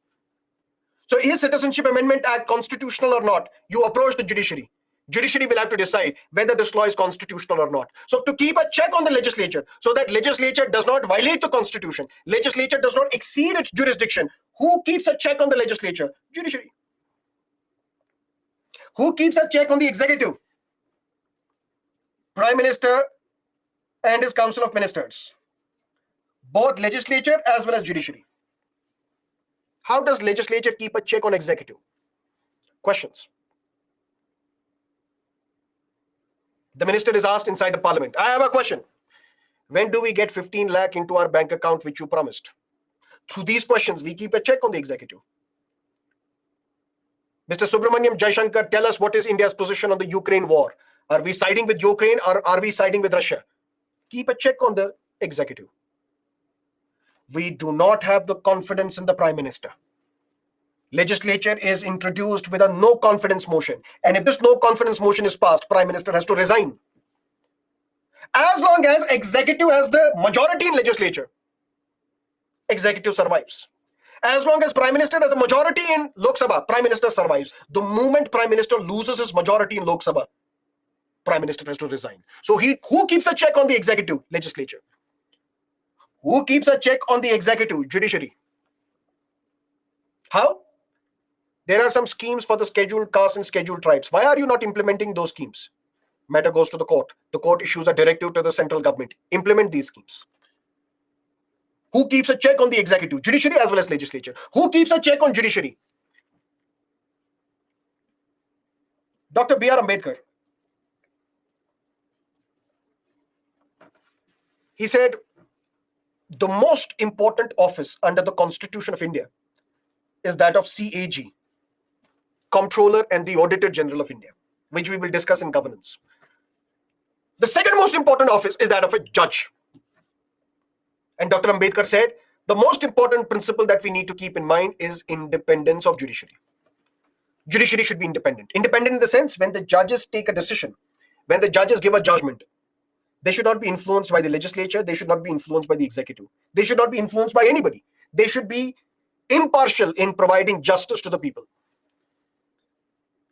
So is Citizenship Amendment Act constitutional or not? You approach the judiciary. Judiciary will have to decide whether this law is constitutional or not. So to keep a check on the legislature, so that legislature does not violate the Constitution, legislature does not exceed its jurisdiction, who keeps a check on the legislature? Judiciary. Who keeps a check on the executive? Prime Minister and his Council of Ministers. Both legislature as well as judiciary. How does legislature keep a check on executive? Questions. The minister is asked inside the parliament, I have a question. When do we get 15 lakh into our bank account which you promised? Through these questions, we keep a check on the executive. Mr. Subramaniam Jaishankar, tell us what is India's position on the Ukraine war. Are we siding with Ukraine or are we siding with Russia? Keep a check on the executive. We do not have the confidence in the Prime Minister. Legislature is introduced with a no confidence motion. And if this no confidence motion is passed, Prime Minister has to resign. As long as executive has the majority in legislature, executive survives. As long as Prime Minister has a majority in Lok Sabha, Prime Minister survives. The moment Prime Minister loses his majority in Lok Sabha, Prime Minister has to resign. So who keeps a check on the executive? Legislature. Who keeps a check on the executive? Judiciary. How? There are some schemes for the scheduled caste and scheduled tribes. Why are you not implementing those schemes? Matter goes to the court. The court issues a directive to the central government. Implement these schemes. Who keeps a check on the executive? Judiciary as well as legislature. Who keeps a check on judiciary? Dr. B.R. Ambedkar. He said, the most important office under the Constitution of India is that of CAG, Comptroller and the Auditor General of India, which we will discuss in governance. The second most important office is that of a judge. And Dr. Ambedkar said, the most important principle that we need to keep in mind is independence of judiciary. Judiciary should be independent. Independent in the sense when the judges take a decision, when the judges give a judgment, they should not be influenced by the legislature. They should not be influenced by the executive. They should not be influenced by anybody. They should be impartial in providing justice to the people.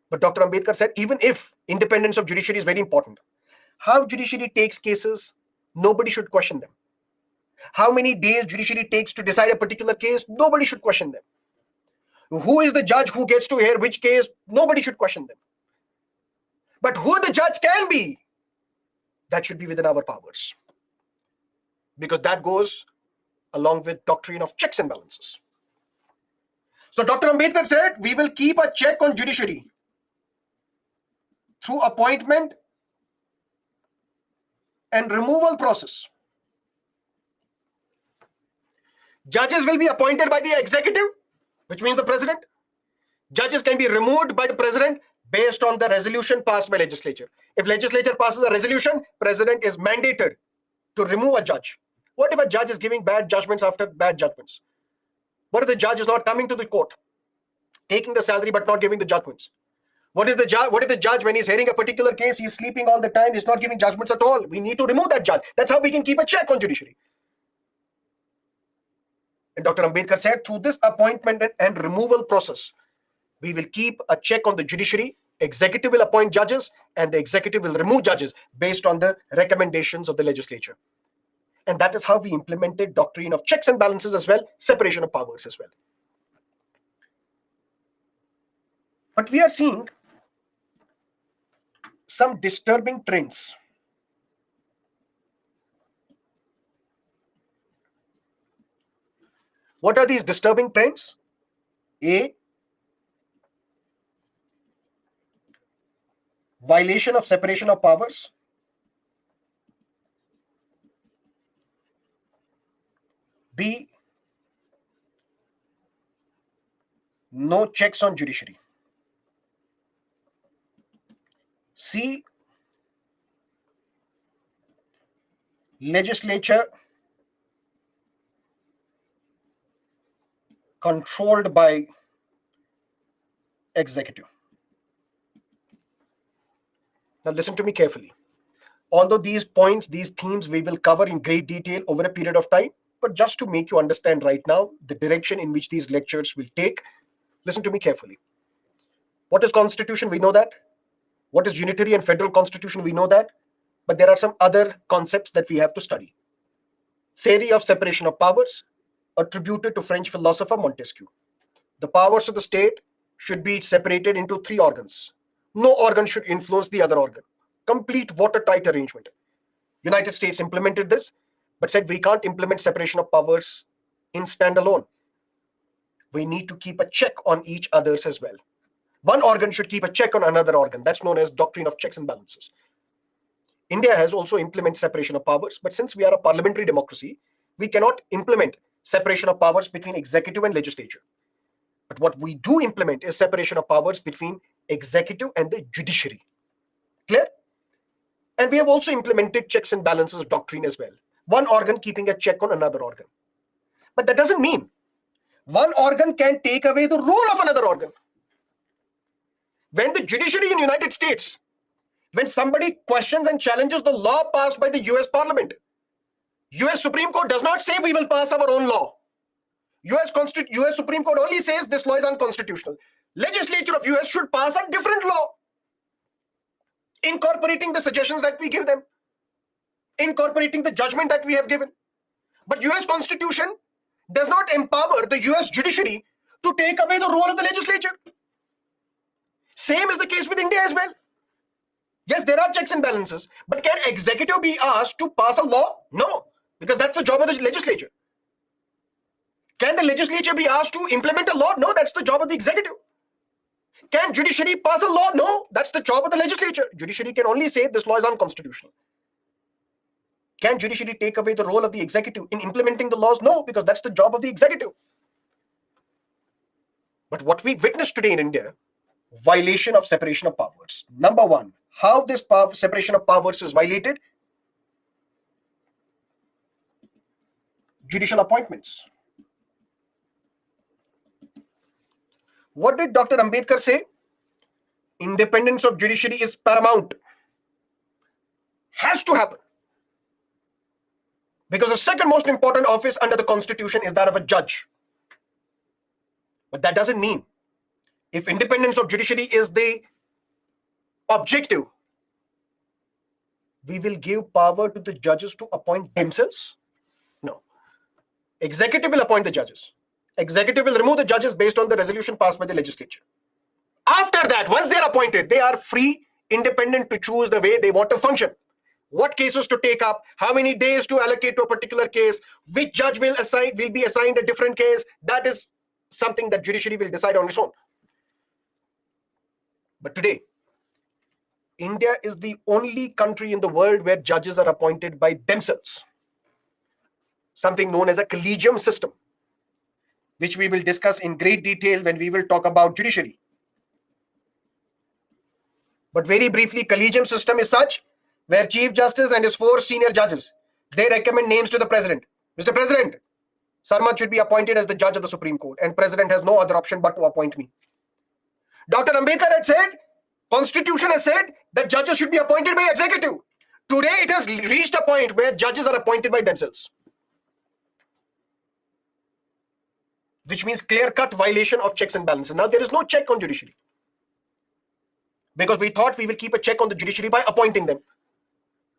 But Dr. Ambedkar said, even if independence of judiciary is very important, how judiciary takes cases, nobody should question them. How many days judiciary takes to decide a particular case, nobody should question them. Who is the judge who gets to hear which case, nobody should question them. But who the judge can be, that should be within our powers. Because that goes along with doctrine of checks and balances. So Dr. Ambedkar said, we will keep a check on judiciary through appointment and removal process. Judges will be appointed by the executive, which means the president. Judges can be removed by the president based on the resolution passed by legislature. If legislature passes a resolution, president is mandated to remove a judge. What if a judge is giving bad judgments after bad judgments? What if the judge is not coming to the court, taking the salary but not giving the judgments? What is the judge? What if the judge, when he's hearing a particular case, he's sleeping all the time, he's not giving judgments at all? We need to remove that judge. That's how we can keep a check on judiciary. And Dr. Ambedkar said, through this appointment and removal process, we will keep a check on the judiciary. Executive will appoint judges, and the executive will remove judges based on the recommendations of the legislature. And that is how we implemented doctrine of checks and balances as well, separation of powers as well. But we are seeing some disturbing trends. What are these disturbing trends? A, violation of separation of powers. B, no checks on judiciary. C, legislature controlled by executive. Now listen to me carefully. Although these points, these themes we will cover in great detail over a period of time, but just to make you understand right now the direction in which these lectures will take, listen to me carefully. What is constitution? We know that. What is unitary and federal constitution? We know that. But there are some other concepts that we have to study. Theory of separation of powers, attributed to French philosopher Montesquieu. The powers of the state should be separated into 3 organs. No organ should influence the other organ. Complete watertight arrangement. United States implemented this, but said we can't implement separation of powers in standalone. We need to keep a check on each others as well. One organ should keep a check on another organ. That's known as doctrine of checks and balances. India has also implemented separation of powers, but since we are a parliamentary democracy, we cannot implement separation of powers between executive and legislature. But what we do implement is separation of powers between executive and the judiciary. Clear? And we have also implemented checks and balances doctrine as well. One organ keeping a check on another organ. But that doesn't mean one organ can take away the role of another organ. When the judiciary in the United States, when somebody questions and challenges the law passed by the US Parliament, US Supreme Court does not say we will pass our own law. US Supreme Court only says this law is unconstitutional. Legislature of US should pass a different law, incorporating the suggestions that we give them, incorporating the judgment that we have given. But US Constitution does not empower the US judiciary to take away the role of the legislature. Same is the case with India as well. Yes, there are checks and balances, but can executive be asked to pass a law? No, because that's the job of the legislature. Can the legislature be asked to implement a law? No, that's the job of the executive. Can judiciary pass a law? No, that's the job of the legislature. Judiciary can only say this law is unconstitutional. Can judiciary take away the role of the executive in implementing the laws? No, because that's the job of the executive. But what we witnessed today in India, violation of separation of powers. Number one, how this separation of powers is violated? Judicial appointments. What did Dr. Ambedkar say? Independence of judiciary is paramount. Has to happen. Because the second most important office under the Constitution is that of a judge. But that doesn't mean if independence of judiciary is the objective, we will give power to the judges to appoint themselves. No. Executive will appoint the judges. Executive will remove the judges based on the resolution passed by the legislature. After that, once they are appointed, they are free, independent to choose the way they want to function. What cases to take up, how many days to allocate to a particular case, which judge will be assigned a different case. That is something that judiciary will decide on its own. But today, India is the only country in the world where judges are appointed by themselves. Something known as a collegium system, which we will discuss in great detail when we will talk about judiciary. But very briefly, collegium system is such where Chief Justice and his 4 senior judges, They recommend names to the president. Mr. President, Sarmat should be appointed as the judge of the Supreme Court, and president has no other option but to appoint me. Dr. Ambedkar had said, Constitution has said that judges should be appointed by executive. Today it has reached a point where judges are appointed by themselves, which means clear-cut violation of checks and balances. Now there is no check on judiciary, because we thought we will keep a check on the judiciary by appointing them.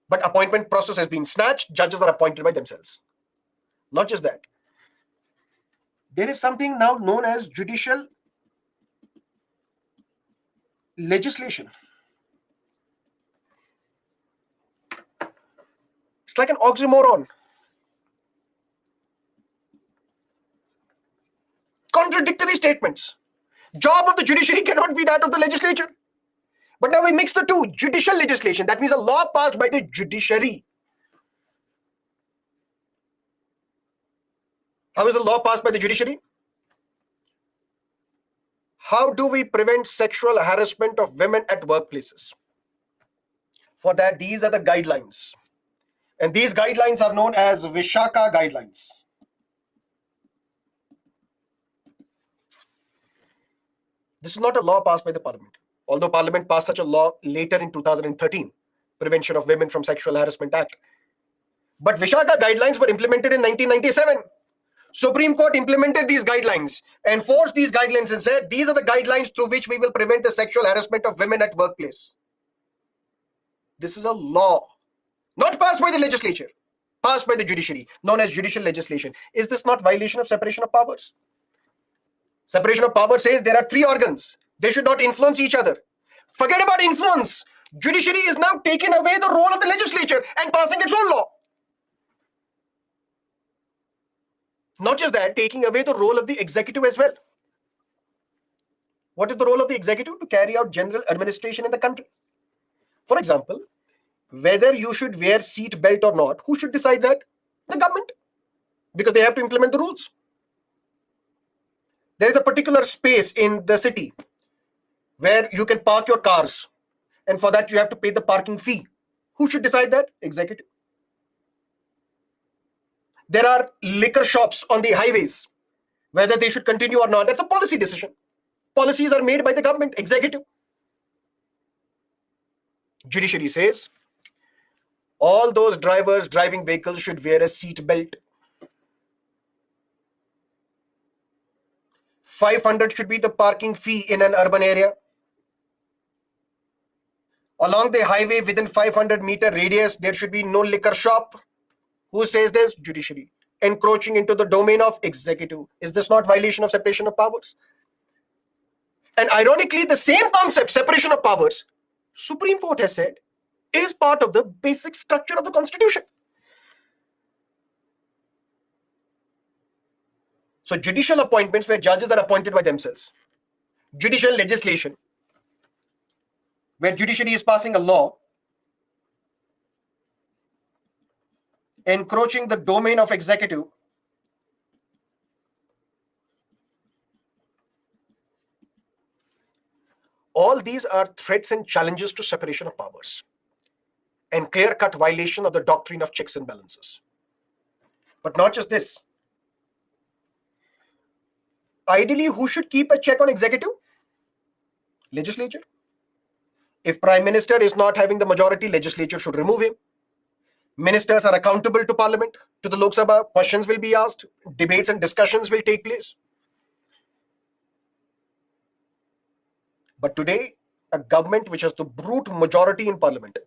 But appointment process has been snatched. Judges are appointed by themselves. Not just that. There is something now known as judicial legislation. It's like an oxymoron. Contradictory statements. Job of the judiciary cannot be that of the legislature. But now we mix the two. Judicial legislation, that means a law passed by the judiciary. How is the law passed by the judiciary? How do we prevent sexual harassment of women at workplaces? For that, these are the guidelines. And these guidelines are known as Vishaka guidelines. This is not a law passed by the parliament, although parliament passed such a law later in 2013, Prevention of Women from Sexual Harassment Act. But Vishaka guidelines were implemented in 1997. Supreme Court implemented these guidelines, enforced these guidelines and said, these are the guidelines through which we will prevent the sexual harassment of women at workplace. This is a law, not passed by the legislature, passed by the judiciary, known as judicial legislation. Is this not violation of separation of powers? Separation of powers says there are three organs. They should not influence each other. Forget about influence. Judiciary is now taking away the role of the legislature and passing its own law. Not just that, taking away the role of the executive as well. What is the role of the executive? To carry out general administration in the country. For example, whether you should wear seat belt or not, who should decide that? The government, because they have to implement the rules. There is a particular space in the city where you can park your cars, and for that you have to pay the parking fee. Who should decide that? Executive. There are liquor shops on the highways, whether they should continue or not. That's a policy decision. Policies are made by the government, executive. Judiciary says all those drivers driving vehicles should wear a seat belt. 500 should be the parking fee in an urban area. Along the highway within 500-meter radius, there should be no liquor shop. Who says this? Judiciary. Encroaching into the domain of executive. Is this not violation of separation of powers? And ironically, the same concept, separation of powers, Supreme Court has said, is part of the basic structure of the Constitution. So judicial appointments where judges are appointed by themselves. Judicial legislation, where judiciary is passing a law encroaching the domain of executive. All these are threats and challenges to separation of powers and clear-cut violation of the doctrine of checks and balances. But not just this. Ideally, who should keep a check on executive? Legislature. If Prime Minister is not having the majority, legislature should remove him. Ministers are accountable to Parliament, to the Lok Sabha. Questions will be asked. Debates and discussions will take place. But today, a government which has the brute majority in Parliament,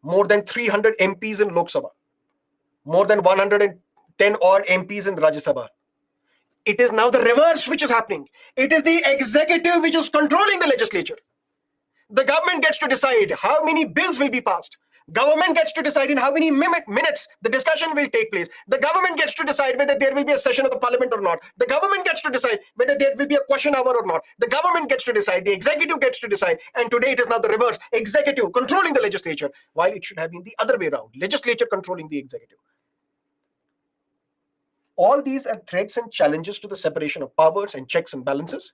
more than 300 MPs in Lok Sabha, more than 110 odd MPs in Rajya Sabha, it is now the reverse which is happening. It is the executive which is controlling the legislature. The government gets to decide how many bills will be passed. Government gets to decide in how many minutes the discussion will take place. The government gets to decide whether there will be a session of the parliament or not. The government gets to decide whether there will be a question hour or not. The government gets to decide. The executive gets to decide. And today it is now the reverse. Executive controlling the legislature, while it should have been the other way around. Legislature controlling the executive. All these are threats and challenges to the separation of powers and checks and balances.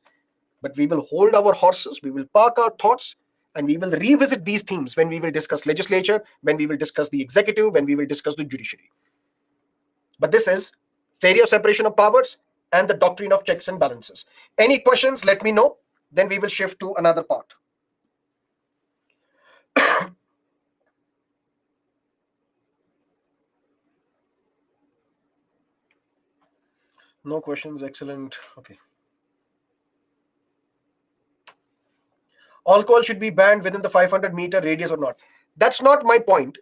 But we will hold our horses. We will park our thoughts. And we will revisit these themes when we will discuss legislature, when we will discuss the executive, when we will discuss the judiciary. But this is theory of separation of powers and the doctrine of checks and balances. Any questions, let me know. Then we will shift to another part. No questions, excellent. Okay. Alcohol should be banned within the 500-meter radius or not. That's not my point.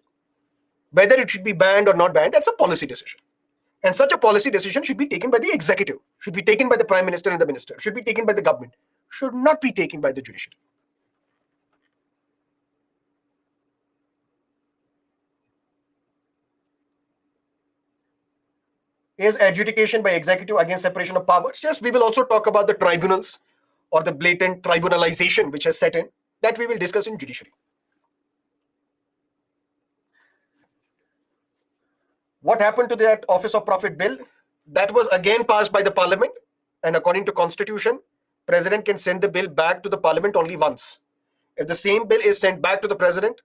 Whether it should be banned or not banned, that's a policy decision. And such a policy decision should be taken by the executive, should be taken by the prime minister and the minister, should be taken by the government, should not be taken by the judiciary. Is adjudication by executive against separation of powers? Yes, we will also talk about the tribunals or the blatant tribunalization which has set in. That we will discuss in judiciary. What happened to that Office of Profit Bill? That was again passed by the Parliament, and according to Constitution, President can send the bill back to the Parliament only once. If the same bill is sent back to the President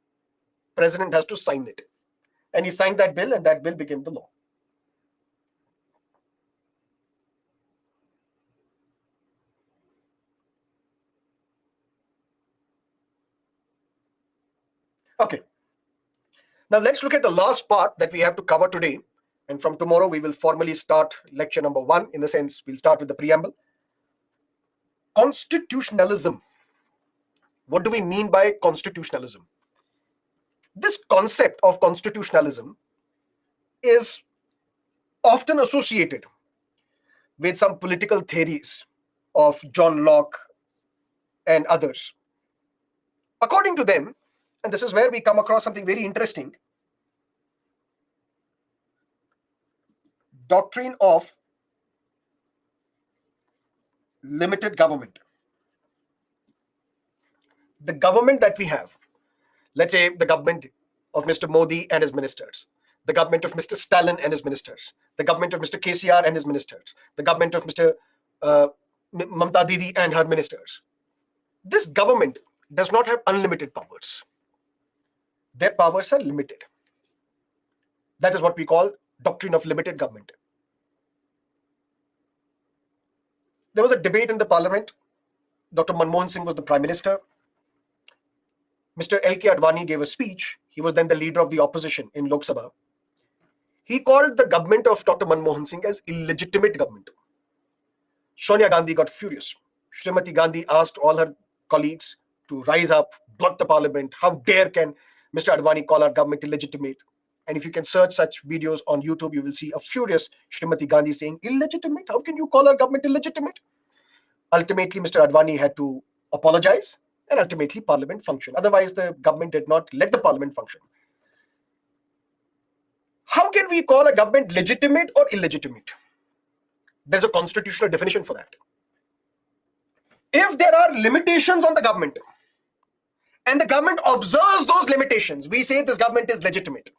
has to sign it. And he signed that bill, and that bill became the law. Okay. Now let's look at the last part that we have to cover today. And from tomorrow, we will formally start lecture number 1. In the sense, we'll start with the preamble. Constitutionalism. What do we mean by constitutionalism? This concept of constitutionalism is often associated with some political theories of John Locke and others. According to them, and this is where we come across something very interesting, doctrine of limited government. The government that we have, let's say the government of Mr. Modi and his ministers, the government of Mr. Stalin and his ministers, the government of Mr. KCR and his ministers, the government of Mr. Mamta Didi and her ministers. This government does not have unlimited powers. Their powers are limited. That is what we call doctrine of limited government. There was a debate in the parliament. Dr. Manmohan Singh was the prime minister. Mr. L.K. Advani gave a speech. He was then the leader of the opposition in Lok Sabha. He called the government of Dr. Manmohan Singh as illegitimate government. Sonia Gandhi got furious. Srimati Gandhi asked all her colleagues to rise up, block the parliament. How dare can Mr. Advani call our government illegitimate? And if you can search such videos on YouTube, you will see a furious Srimati Gandhi saying, illegitimate? How can you call our government illegitimate? Ultimately, Mr. Advani had to apologize, and ultimately parliament functioned. Otherwise, the government did not let the parliament function. How can we call a government legitimate or illegitimate? There's a constitutional definition for that. If there are limitations on the government, and the government observes those limitations, we say this government is legitimate.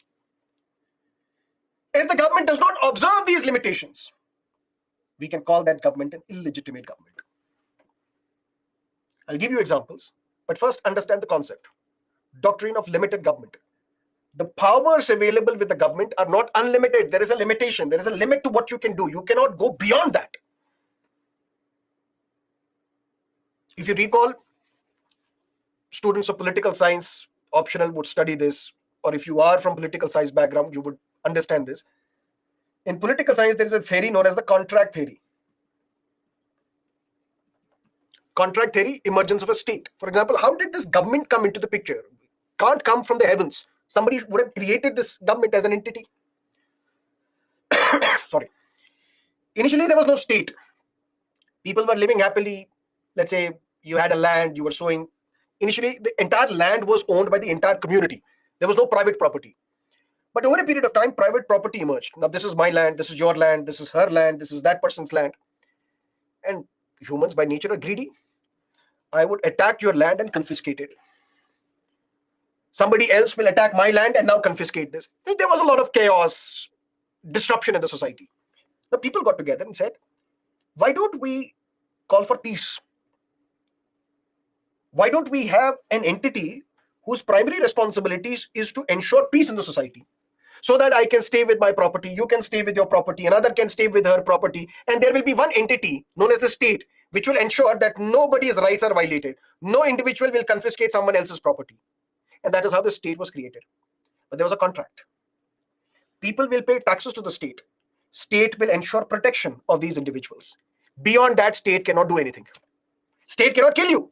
If the government does not observe these limitations, we can call that government an illegitimate government. I'll give you examples, but first understand the concept. Doctrine of limited government. The powers available with the government are not unlimited. There is a limitation. There is a limit to what you can do. You cannot go beyond that. If you recall, students of political science, optional, would study this, or if you are from political science background, you would understand this. In political science, there is a theory known as the contract theory. Contract theory, emergence of a state. For example, how did this government come into the picture? Can't come from the heavens. Somebody would have created this government as an entity. Sorry. Initially, there was no state. People were living happily. Let's say you had a land, you were sowing. Initially, the entire land was owned by the entire community. There was no private property. But over a period of time, private property emerged. Now, this is my land, this is your land, this is her land, this is that person's land. And humans by nature are greedy. I would attack your land and confiscate it. Somebody else will attack my land and now confiscate this. There was a lot of chaos, disruption in the society. The people got together and said, why don't we call for peace? Why don't we have an entity whose primary responsibilities is to ensure peace in the society? So that I can stay with my property, you can stay with your property, another can stay with her property, and there will be one entity known as the state, which will ensure that nobody's rights are violated. No individual will confiscate someone else's property. And that is how the state was created. But there was a contract. People will pay taxes to the state. State will ensure protection of these individuals. Beyond that, state cannot do anything. State cannot kill you.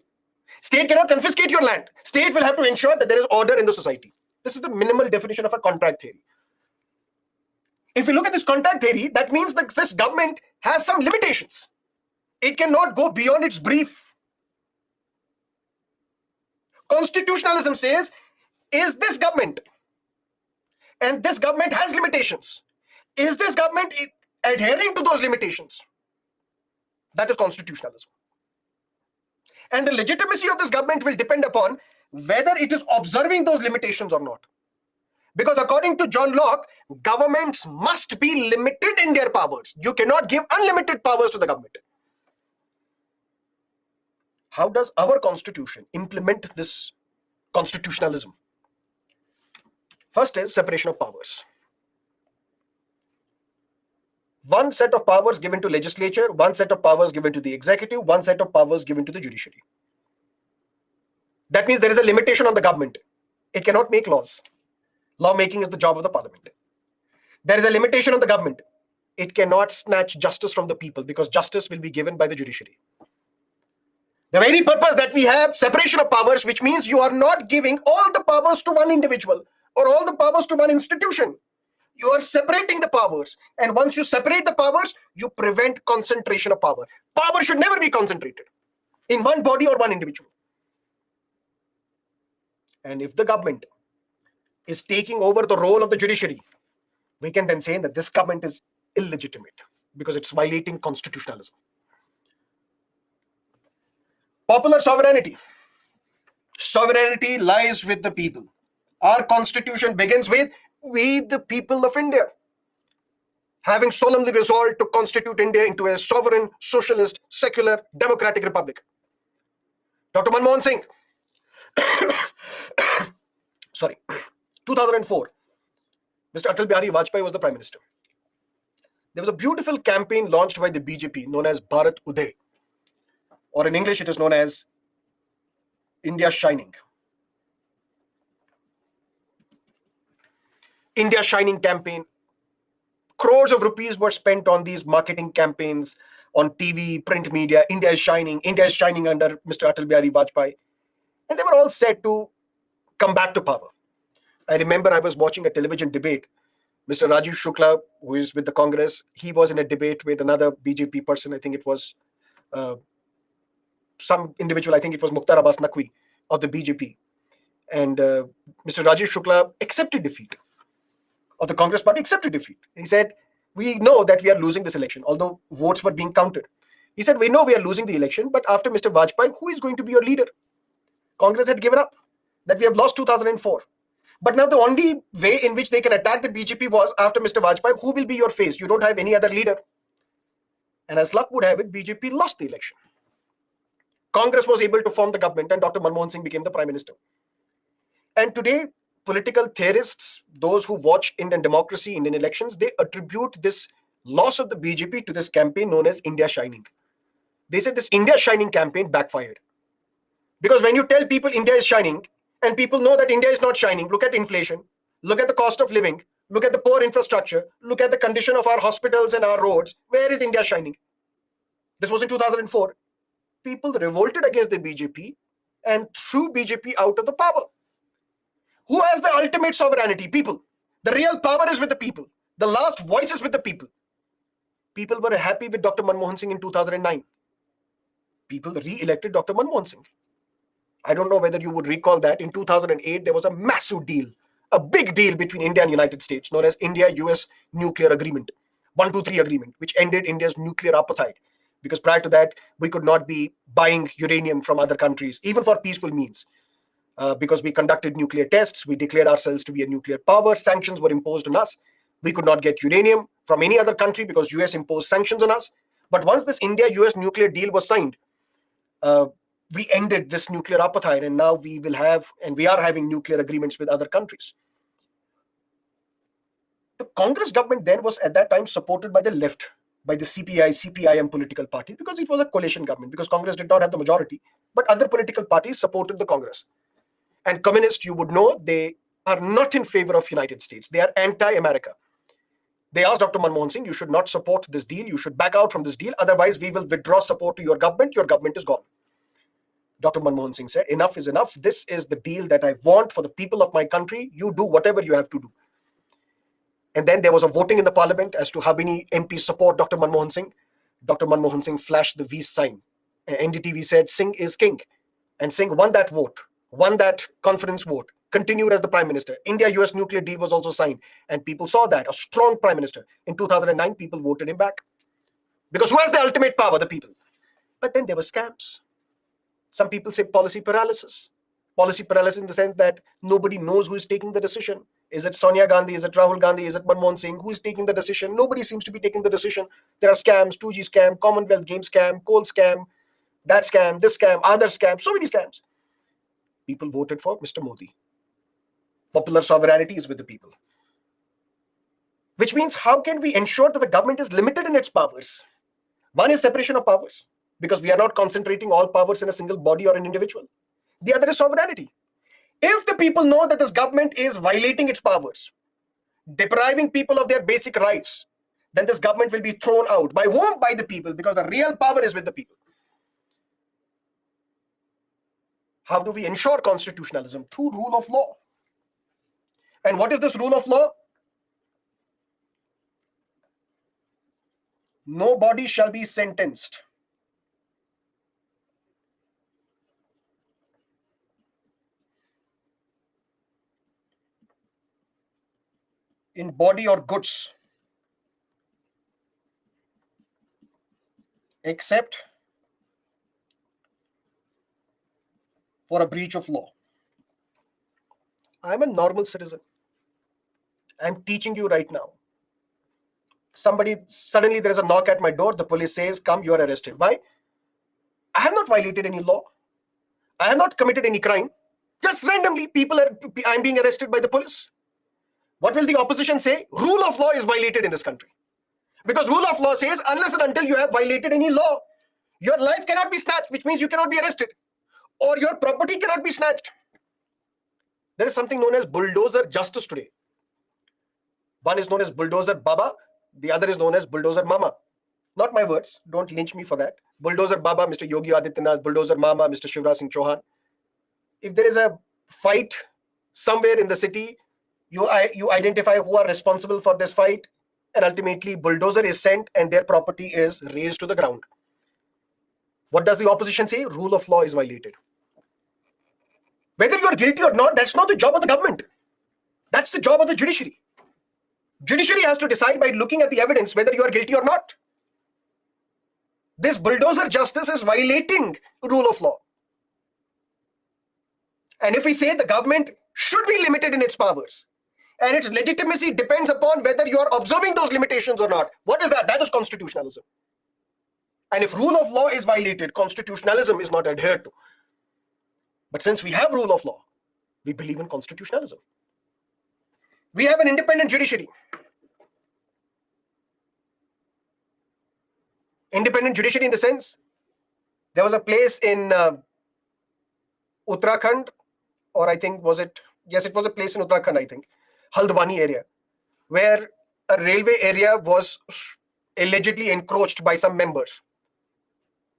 State cannot confiscate your land. State will have to ensure that there is order in the society. This is the minimal definition of a contract theory. If you look at this contract theory, that means that this government has some limitations. It cannot go beyond its brief. Constitutionalism says, is this government, and this government has limitations, is this government adhering to those limitations? That is constitutionalism. And the legitimacy of this government will depend upon whether it is observing those limitations or not. Because according to John Locke, governments must be limited in their powers. You cannot give unlimited powers to the government. How does our constitution implement this constitutionalism? First is separation of powers. One set of powers given to legislature, one set of powers given to the executive, one set of powers given to the judiciary. That means there is a limitation on the government. It cannot make laws. Lawmaking is the job of the parliament. There is a limitation on the government. It cannot snatch justice from the people because justice will be given by the judiciary. The very purpose that we have separation of powers, which means you are not giving all the powers to one individual or all the powers to one institution. You are separating the powers. And once you separate the powers, you prevent concentration of power. Power should never be concentrated in one body or one individual. And if the government is taking over the role of the judiciary, we can then say that this government is illegitimate because it's violating constitutionalism. Popular sovereignty. Sovereignty lies with the people. Our constitution begins with, we the people of India, having solemnly resolved to constitute India into a sovereign, socialist, secular, democratic republic. Dr. Manmohan Singh, sorry, 2004, Mr. Atal Bihari Vajpayee was the Prime Minister. There was a beautiful campaign launched by the BJP known as Bharat Uday, or in English it is known as India Shining. India Shining campaign. Crores of rupees were spent on these marketing campaigns on TV, print media. India is shining under Mr. Atal Bihari Vajpayee. And they were all set to come back to power. I remember I was watching a television debate. Mr. Rajiv Shukla, who is with the Congress, he was in a debate with another BJP person. I think it was some individual, I think it was Mukhtar Abbas Naqvi of the BJP. And Mr. Rajiv Shukla accepted defeat of the Congress party, accepted defeat. He said, we know that we are losing this election, although votes were being counted. He said, we know we are losing the election, but after Mr. Vajpayee, who is going to be your leader? Congress had given up, that we have lost 2004. But now the only way in which they can attack the BJP was after Mr. Vajpayee, who will be your face? You don't have any other leader. And as luck would have it, BJP lost the election. Congress was able to form the government and Dr. Manmohan Singh became the Prime Minister. And today, political theorists, those who watch Indian democracy, Indian elections, they attribute this loss of the BJP to this campaign known as India Shining. They said this India Shining campaign backfired. Because when you tell people India is shining, and people know that India is not shining, look at inflation, look at the cost of living, look at the poor infrastructure, look at the condition of our hospitals and our roads. Where is India shining? This was in 2004. People revolted against the BJP and threw BJP out of the power. Who has the ultimate sovereignty? People. The real power is with the people. The last voice is with the people. People were happy with Dr. Manmohan Singh in 2009. People re-elected Dr. Manmohan Singh. I don't know whether you would recall that in 2008, there was a massive deal, a big deal between India and United States known as India-US Nuclear Agreement, 123 agreement, which ended India's nuclear apartheid. Because prior to that, we could not be buying uranium from other countries, even for peaceful means. Because we conducted nuclear tests, we declared ourselves to be a nuclear power, sanctions were imposed on us. We could not get uranium from any other country because US imposed sanctions on us. But once this India-US nuclear deal was signed, we ended this nuclear apartheid, and now we will have, and we are having nuclear agreements with other countries. The Congress government then was at that time supported by the left, by the CPI, CPIM political party, because it was a coalition government, because Congress did not have the majority, but other political parties supported the Congress. And communists, you would know, they are not in favor of United States. They are anti-America. They asked Dr. Manmohan Singh, you should not support this deal. You should back out from this deal. Otherwise, we will withdraw support to your government. Your government is gone. Dr. Manmohan Singh said, enough is enough. This is the deal that I want for the people of my country. You do whatever you have to do. And then there was a voting in the parliament as to how many MPs support Dr. Manmohan Singh. Dr. Manmohan Singh flashed the V sign. And NDTV said, Singh is king. And Singh won that vote, won that conference vote, continued as the prime minister. India-US nuclear deal was also signed. And people saw that, a strong prime minister. In 2009, people voted him back. Because who has the ultimate power? The people. But then there were scams. Some people say policy paralysis. Policy paralysis in the sense that nobody knows who is taking the decision. Is it Sonia Gandhi? Is it Rahul Gandhi? Is it Manmohan Singh? Who is taking the decision? Nobody seems to be taking the decision. There are scams, 2G scam, Commonwealth Games scam, coal scam, that scam, this scam, other scam, so many scams. People voted for Mr. Modi. Popular sovereignty is with the people. Which means, how can we ensure that the government is limited in its powers? One is separation of powers, because we are not concentrating all powers in a single body or an individual. The other is sovereignty. If the people know that this government is violating its powers, depriving people of their basic rights, then this government will be thrown out. By whom? By the people, because the real power is with the people. How do we ensure constitutionalism? Through rule of law. And what is this rule of law? Nobody shall be sentenced in body or goods except for a breach of law. I'm a normal citizen. I'm teaching you right now. Suddenly there is a knock at my door. The police says, come, you are arrested. Why? I have not violated any law. I have not committed any crime. Just randomly, I'm being arrested by the police. What will the opposition say? Rule of law is violated in this country. Because rule of law says, unless and until you have violated any law, your life cannot be snatched, which means you cannot be arrested. Or your property cannot be snatched. There is something known as bulldozer justice today. One is known as bulldozer Baba. The other is known as bulldozer Mama. Not my words. Don't lynch me for that. Bulldozer Baba, Mr. Yogi Adityanath. Bulldozer Mama, Mr. Shivraj Singh Chauhan. If there is a fight somewhere in the city, you identify who are responsible for this fight, and ultimately bulldozer is sent and their property is razed to the ground. What does the opposition say? Rule of law is violated. Whether you are guilty or not, that's not the job of the government. That's the job of the judiciary. Judiciary has to decide by looking at the evidence whether you are guilty or not. This bulldozer justice is violating rule of law. And if we say the government should be limited in its powers, and its legitimacy depends upon whether you are observing those limitations or not, what is that? That is constitutionalism. And if rule of law is violated, constitutionalism is not adhered to. But since we have rule of law, we believe in constitutionalism. We have an independent judiciary. Independent judiciary in the sense, there was a place in Uttarakhand, or I think, it was a place in Uttarakhand, I think, Haldwani area, where a railway area was allegedly encroached by some members.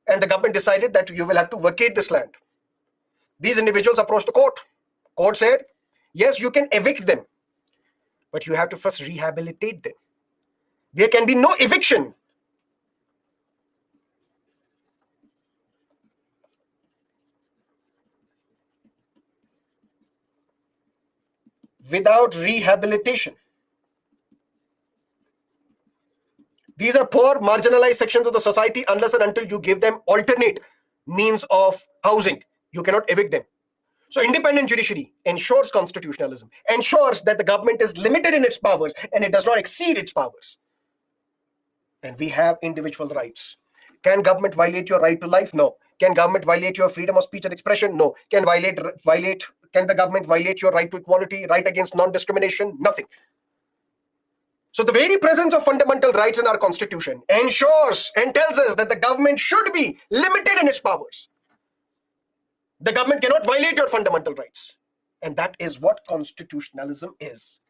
And the government decided that you will have to vacate this land. These individuals approached the court. Court said, yes, you can evict them, but you have to first rehabilitate them. There can be no eviction without rehabilitation. These are poor, marginalized sections of the society. Unless and until you give them alternate means of housing, you cannot evict them. So independent judiciary ensures constitutionalism, ensures that the government is limited in its powers and it does not exceed its powers. And we have individual rights. Can government violate your right to life? No. Can government violate your freedom of speech and expression? No. Can the government violate your right to equality, right against non-discrimination? Nothing. So the very presence of fundamental rights in our constitution ensures and tells us that the government should be limited in its powers. The government cannot violate your fundamental rights. And that is what constitutionalism is.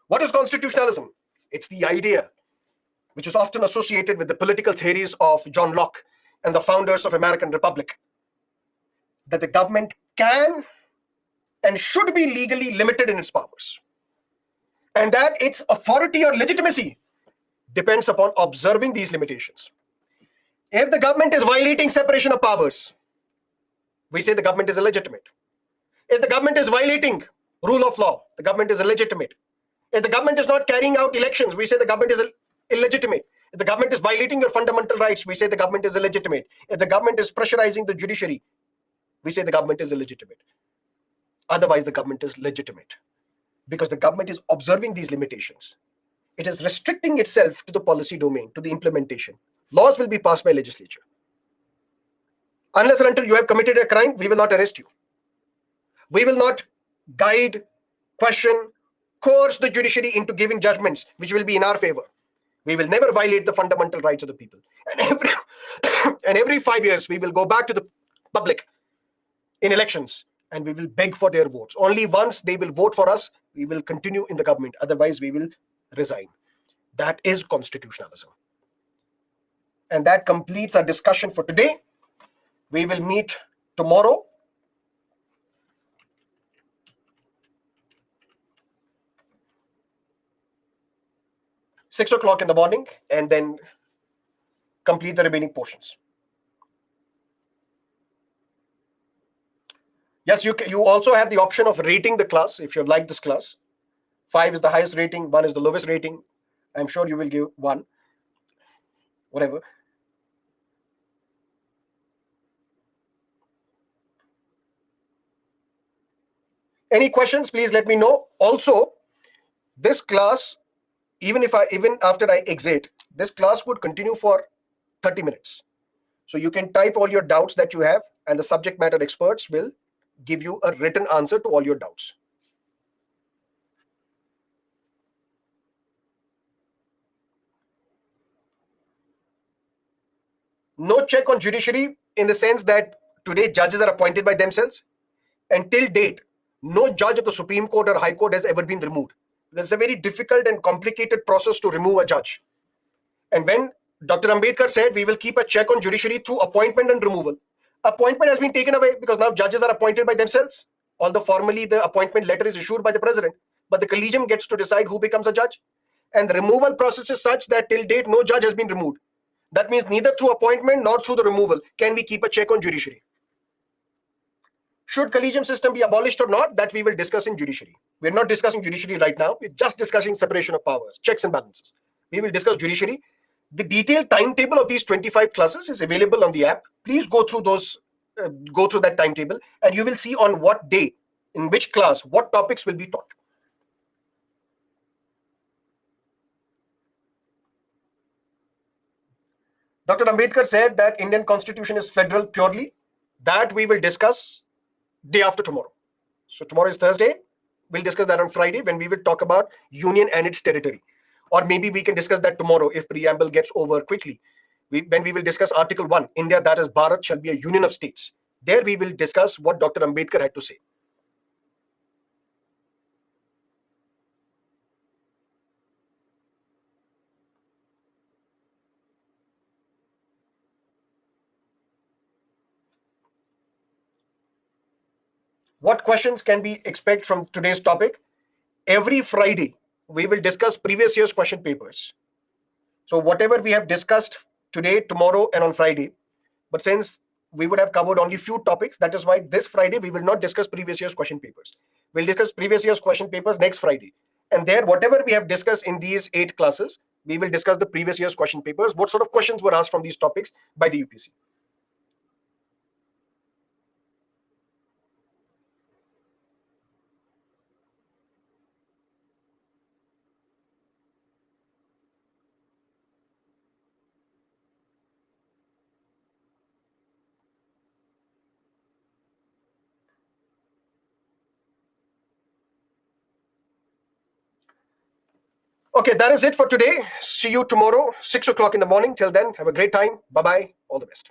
What is constitutionalism? It's the idea which is often associated with the political theories of John Locke and the founders of American Republic, that the government can and should be legally limited in its powers, and that its authority or legitimacy depends upon observing these limitations. If the government is violating separation of powers, we say the government is illegitimate. If the government is violating rule of law, the government is illegitimate. If the government is not carrying out elections, we say the government is illegitimate. If the government is violating your fundamental rights, we say the government is illegitimate. If the government is pressurizing the judiciary, we say the government is illegitimate. Otherwise, the government is legitimate, because the government is observing these limitations. It is restricting itself to the policy domain, to the implementation. Laws will be passed by legislature. Unless and until you have committed a crime, we will not arrest you. We will not guide, question, coerce the judiciary into giving judgments which will be in our favor. We will never violate the fundamental rights of the people. And every 5 years, we will go back to the public in elections and we will beg for their votes. Only once they will vote for us, we will continue in the government. Otherwise, we will resign. That is constitutionalism. And that completes our discussion for today. We will meet tomorrow. at 6 o'clock in the morning, and then complete the remaining portions. Yes, you also have the option of rating the class if you have liked this class. 5 is the highest rating, 1 is the lowest rating. I'm sure you will give 1, whatever. Any questions, please let me know. Also, this class, even after I exit, this class would continue for 30 minutes. So you can type all your doubts that you have, and the subject matter experts will give you a written answer to all your doubts. No check on judiciary in the sense that today judges are appointed by themselves. Until date, no judge of the Supreme Court or High Court has ever been removed. It's a very difficult and complicated process to remove a judge. And when Dr. Ambedkar said we will keep a check on judiciary through appointment and removal, appointment has been taken away because now judges are appointed by themselves. Although formally the appointment letter is issued by the president, but the collegium gets to decide who becomes a judge. And the removal process is such that till date no judge has been removed. That means neither through appointment nor through the removal can we keep a check on judiciary. Should collegium system be abolished or not, that we will discuss in judiciary. We're not discussing judiciary right now. We're just discussing separation of powers, checks and balances. We will discuss judiciary. The detailed timetable of these 25 classes is available on the app. Please go through that timetable, and you will see on what day, in which class, what topics will be taught. Dr. Ambedkar said that Indian Constitution is federal purely. That we will discuss day after tomorrow. So tomorrow is Thursday. We'll discuss that on Friday when we will talk about union and its territory. Or maybe we can discuss that tomorrow if preamble gets over quickly. When we will discuss Article 1, India, that is Bharat, shall be a union of states. There we will discuss what Dr. Ambedkar had to say. What questions can we expect from today's topic? Every Friday, we will discuss previous year's question papers. So whatever we have discussed today, tomorrow, and on Friday, but since we would have covered only few topics, that is why this Friday we will not discuss previous year's question papers. We'll discuss previous year's question papers next Friday. And there, whatever we have discussed in these 8 classes, we will discuss the previous year's question papers. What sort of questions were asked from these topics by the UPC? Okay, that is it for today. See you tomorrow, 6 o'clock in the morning. Till then, have a great time. Bye bye. All the best.